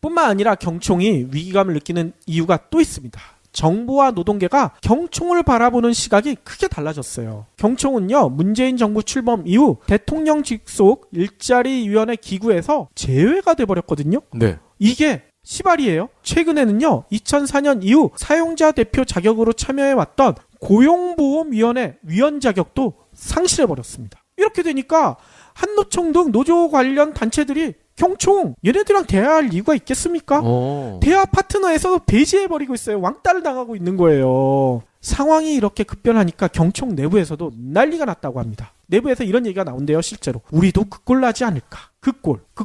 뿐만 아니라 경총이 위기감을 느끼는 이유가 또 있습니다. 정부와 노동계가 경총을 바라보는 시각이 크게 달라졌어요. 경총은요, 문재인 정부 출범 이후 대통령 직속 일자리위원회 기구에서 제외가 돼버렸거든요. 네. 이게 시발이에요. 최근에는요, 2004년 이후 사용자 대표 자격으로 참여해왔던 고용보험위원회 위원 자격도 상실해버렸습니다. 이렇게 되니까 한노총 등 노조 관련 단체들이 경총 얘네들이랑 대화할 이유가 있겠습니까? 대화 파트너에서 배제해버리고 있어요. 왕따를 당하고 있는 거예요. 상황이 이렇게 급변하니까 경총 내부에서도 난리가 났다고 합니다. 내부에서 이런 얘기가 나온대요. 실제로 우리도 그 꼴 나지 않을까. 그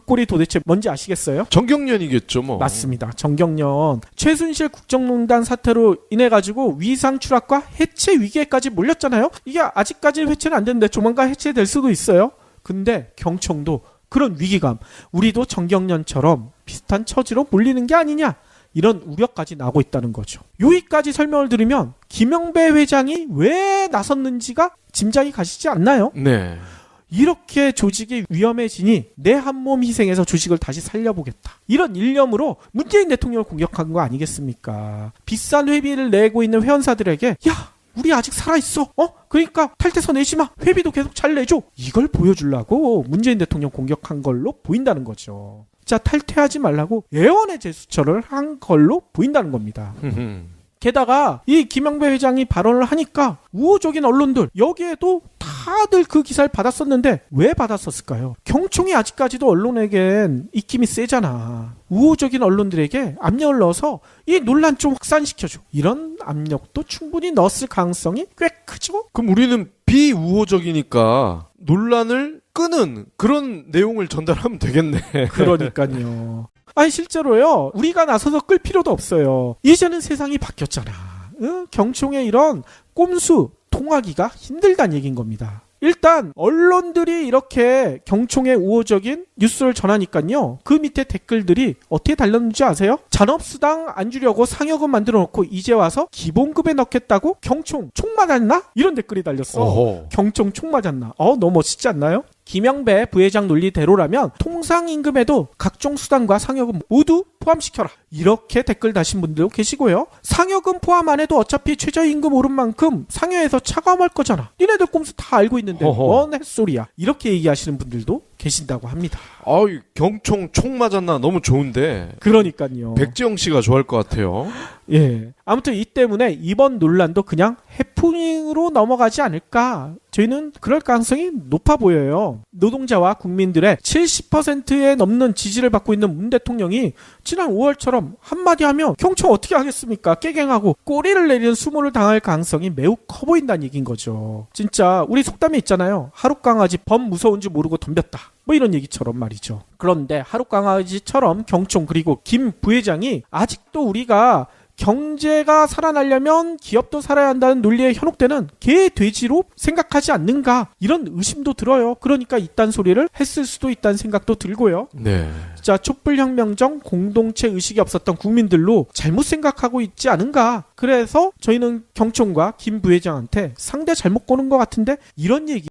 꼴이 도대체 뭔지 아시겠어요? 정경련이겠죠 뭐. 맞습니다. 정경련. 최순실 국정농단 사태로 인해 가지고 위상 추락과 해체 위기에까지 몰렸잖아요. 이게 아직까지는 해체는 안 됐는데 조만간 해체될 수도 있어요. 근데 경총도 그런 위기감, 우리도 정경련처럼 비슷한 처지로 몰리는 게 아니냐, 이런 우려까지 나오고 있다는 거죠. 여기까지 설명을 들으면 김영배 회장이 왜 나섰는지가 짐작이 가시지 않나요? 네. 이렇게 조직이 위험해지니 내 한 몸 희생해서 조직을 다시 살려보겠다. 이런 일념으로 문재인 대통령을 공격한 거 아니겠습니까? 비싼 회비를 내고 있는 회원사들에게 야, 우리 아직 살아있어. 그러니까 탈퇴서 내지 마. 회비도 계속 잘 내줘. 이걸 보여주려고 문재인 대통령 공격한 걸로 보인다는 거죠. 자, 탈퇴하지 말라고 예언의 제스처를 한 걸로 보인다는 겁니다. 게다가 이 김영배 회장이 발언을 하니까 우호적인 언론들 여기에도 다 다들 그 기사를 받았었는데 왜 받았었을까요? 경총이 아직까지도 언론에겐 입김이 세잖아. 우호적인 언론들에게 압력을 넣어서 이 논란 좀 확산시켜줘. 이런 압력도 충분히 넣었을 가능성이 꽤 크죠? 그럼 우리는 비우호적이니까 논란을 끄는 그런 내용을 전달하면 되겠네. 그러니까요. 아니 실제로요. 우리가 나서서 끌 필요도 없어요. 이제는 세상이 바뀌었잖아. 경총의 이런 꼼수 통하기가 힘들다는 얘기인 겁니다. 일단 언론들이 이렇게 경총의 우호적인 뉴스를 전하니까요. 그 밑에 댓글들이 어떻게 달렸는지 아세요? 잔업수당 안 주려고 상여금 만들어 놓고 이제 와서 기본급에 넣겠다고? 경총 총 맞았나? 이런 댓글이 달렸어. 어허. 경총 총 맞았나? 너무 멋있지 않나요? 김영배 부회장 논리대로라면 통상임금에도 각종 수당과 상여금 모두 포함시켜라. 이렇게 댓글 다신 분들도 계시고요. 상여금 포함 안 해도 어차피 최저임금 오른 만큼 상여에서 차감할 거잖아. 니네들 꼼수 다 알고 있는데 어허. 뭔 햇소리야. 이렇게 얘기하시는 분들도 계신다고 합니다. 아이, 경총 총 맞았나 너무 좋은데. 그러니까요. 백지영 씨가 좋아할 것 같아요. 예. 아무튼 이 때문에 이번 논란도 그냥 해프닝으로 넘어가지 않을까. 저희는 그럴 가능성이 높아 보여요. 노동자와 국민들의 70%에 넘는 지지를 받고 있는 문 대통령이 지난 5월처럼 한마디 하면 경총 어떻게 하겠습니까? 깨갱하고 꼬리를 내리는 수모를 당할 가능성이 매우 커 보인다는 얘기인 거죠. 진짜 우리 속담에 있잖아요. 하룻강아지 범 무서운 줄 모르고 덤볐다. 뭐 이런 얘기처럼 말이죠. 그런데 하룻강아지처럼 경총 그리고 김 부회장이 아직도 우리가 경제가 살아나려면 기업도 살아야 한다는 논리에 현혹되는 개 돼지로 생각하지 않는가 이런 의심도 들어요. 그러니까 이딴 소리를 했을 수도 있다는 생각도 들고요. 네. 진짜 촛불혁명 전 공동체 의식이 없었던 국민들로 잘못 생각하고 있지 않은가. 그래서 저희는 경총과 김 부회장한테 상대 잘못 거는 것 같은데 이런 얘기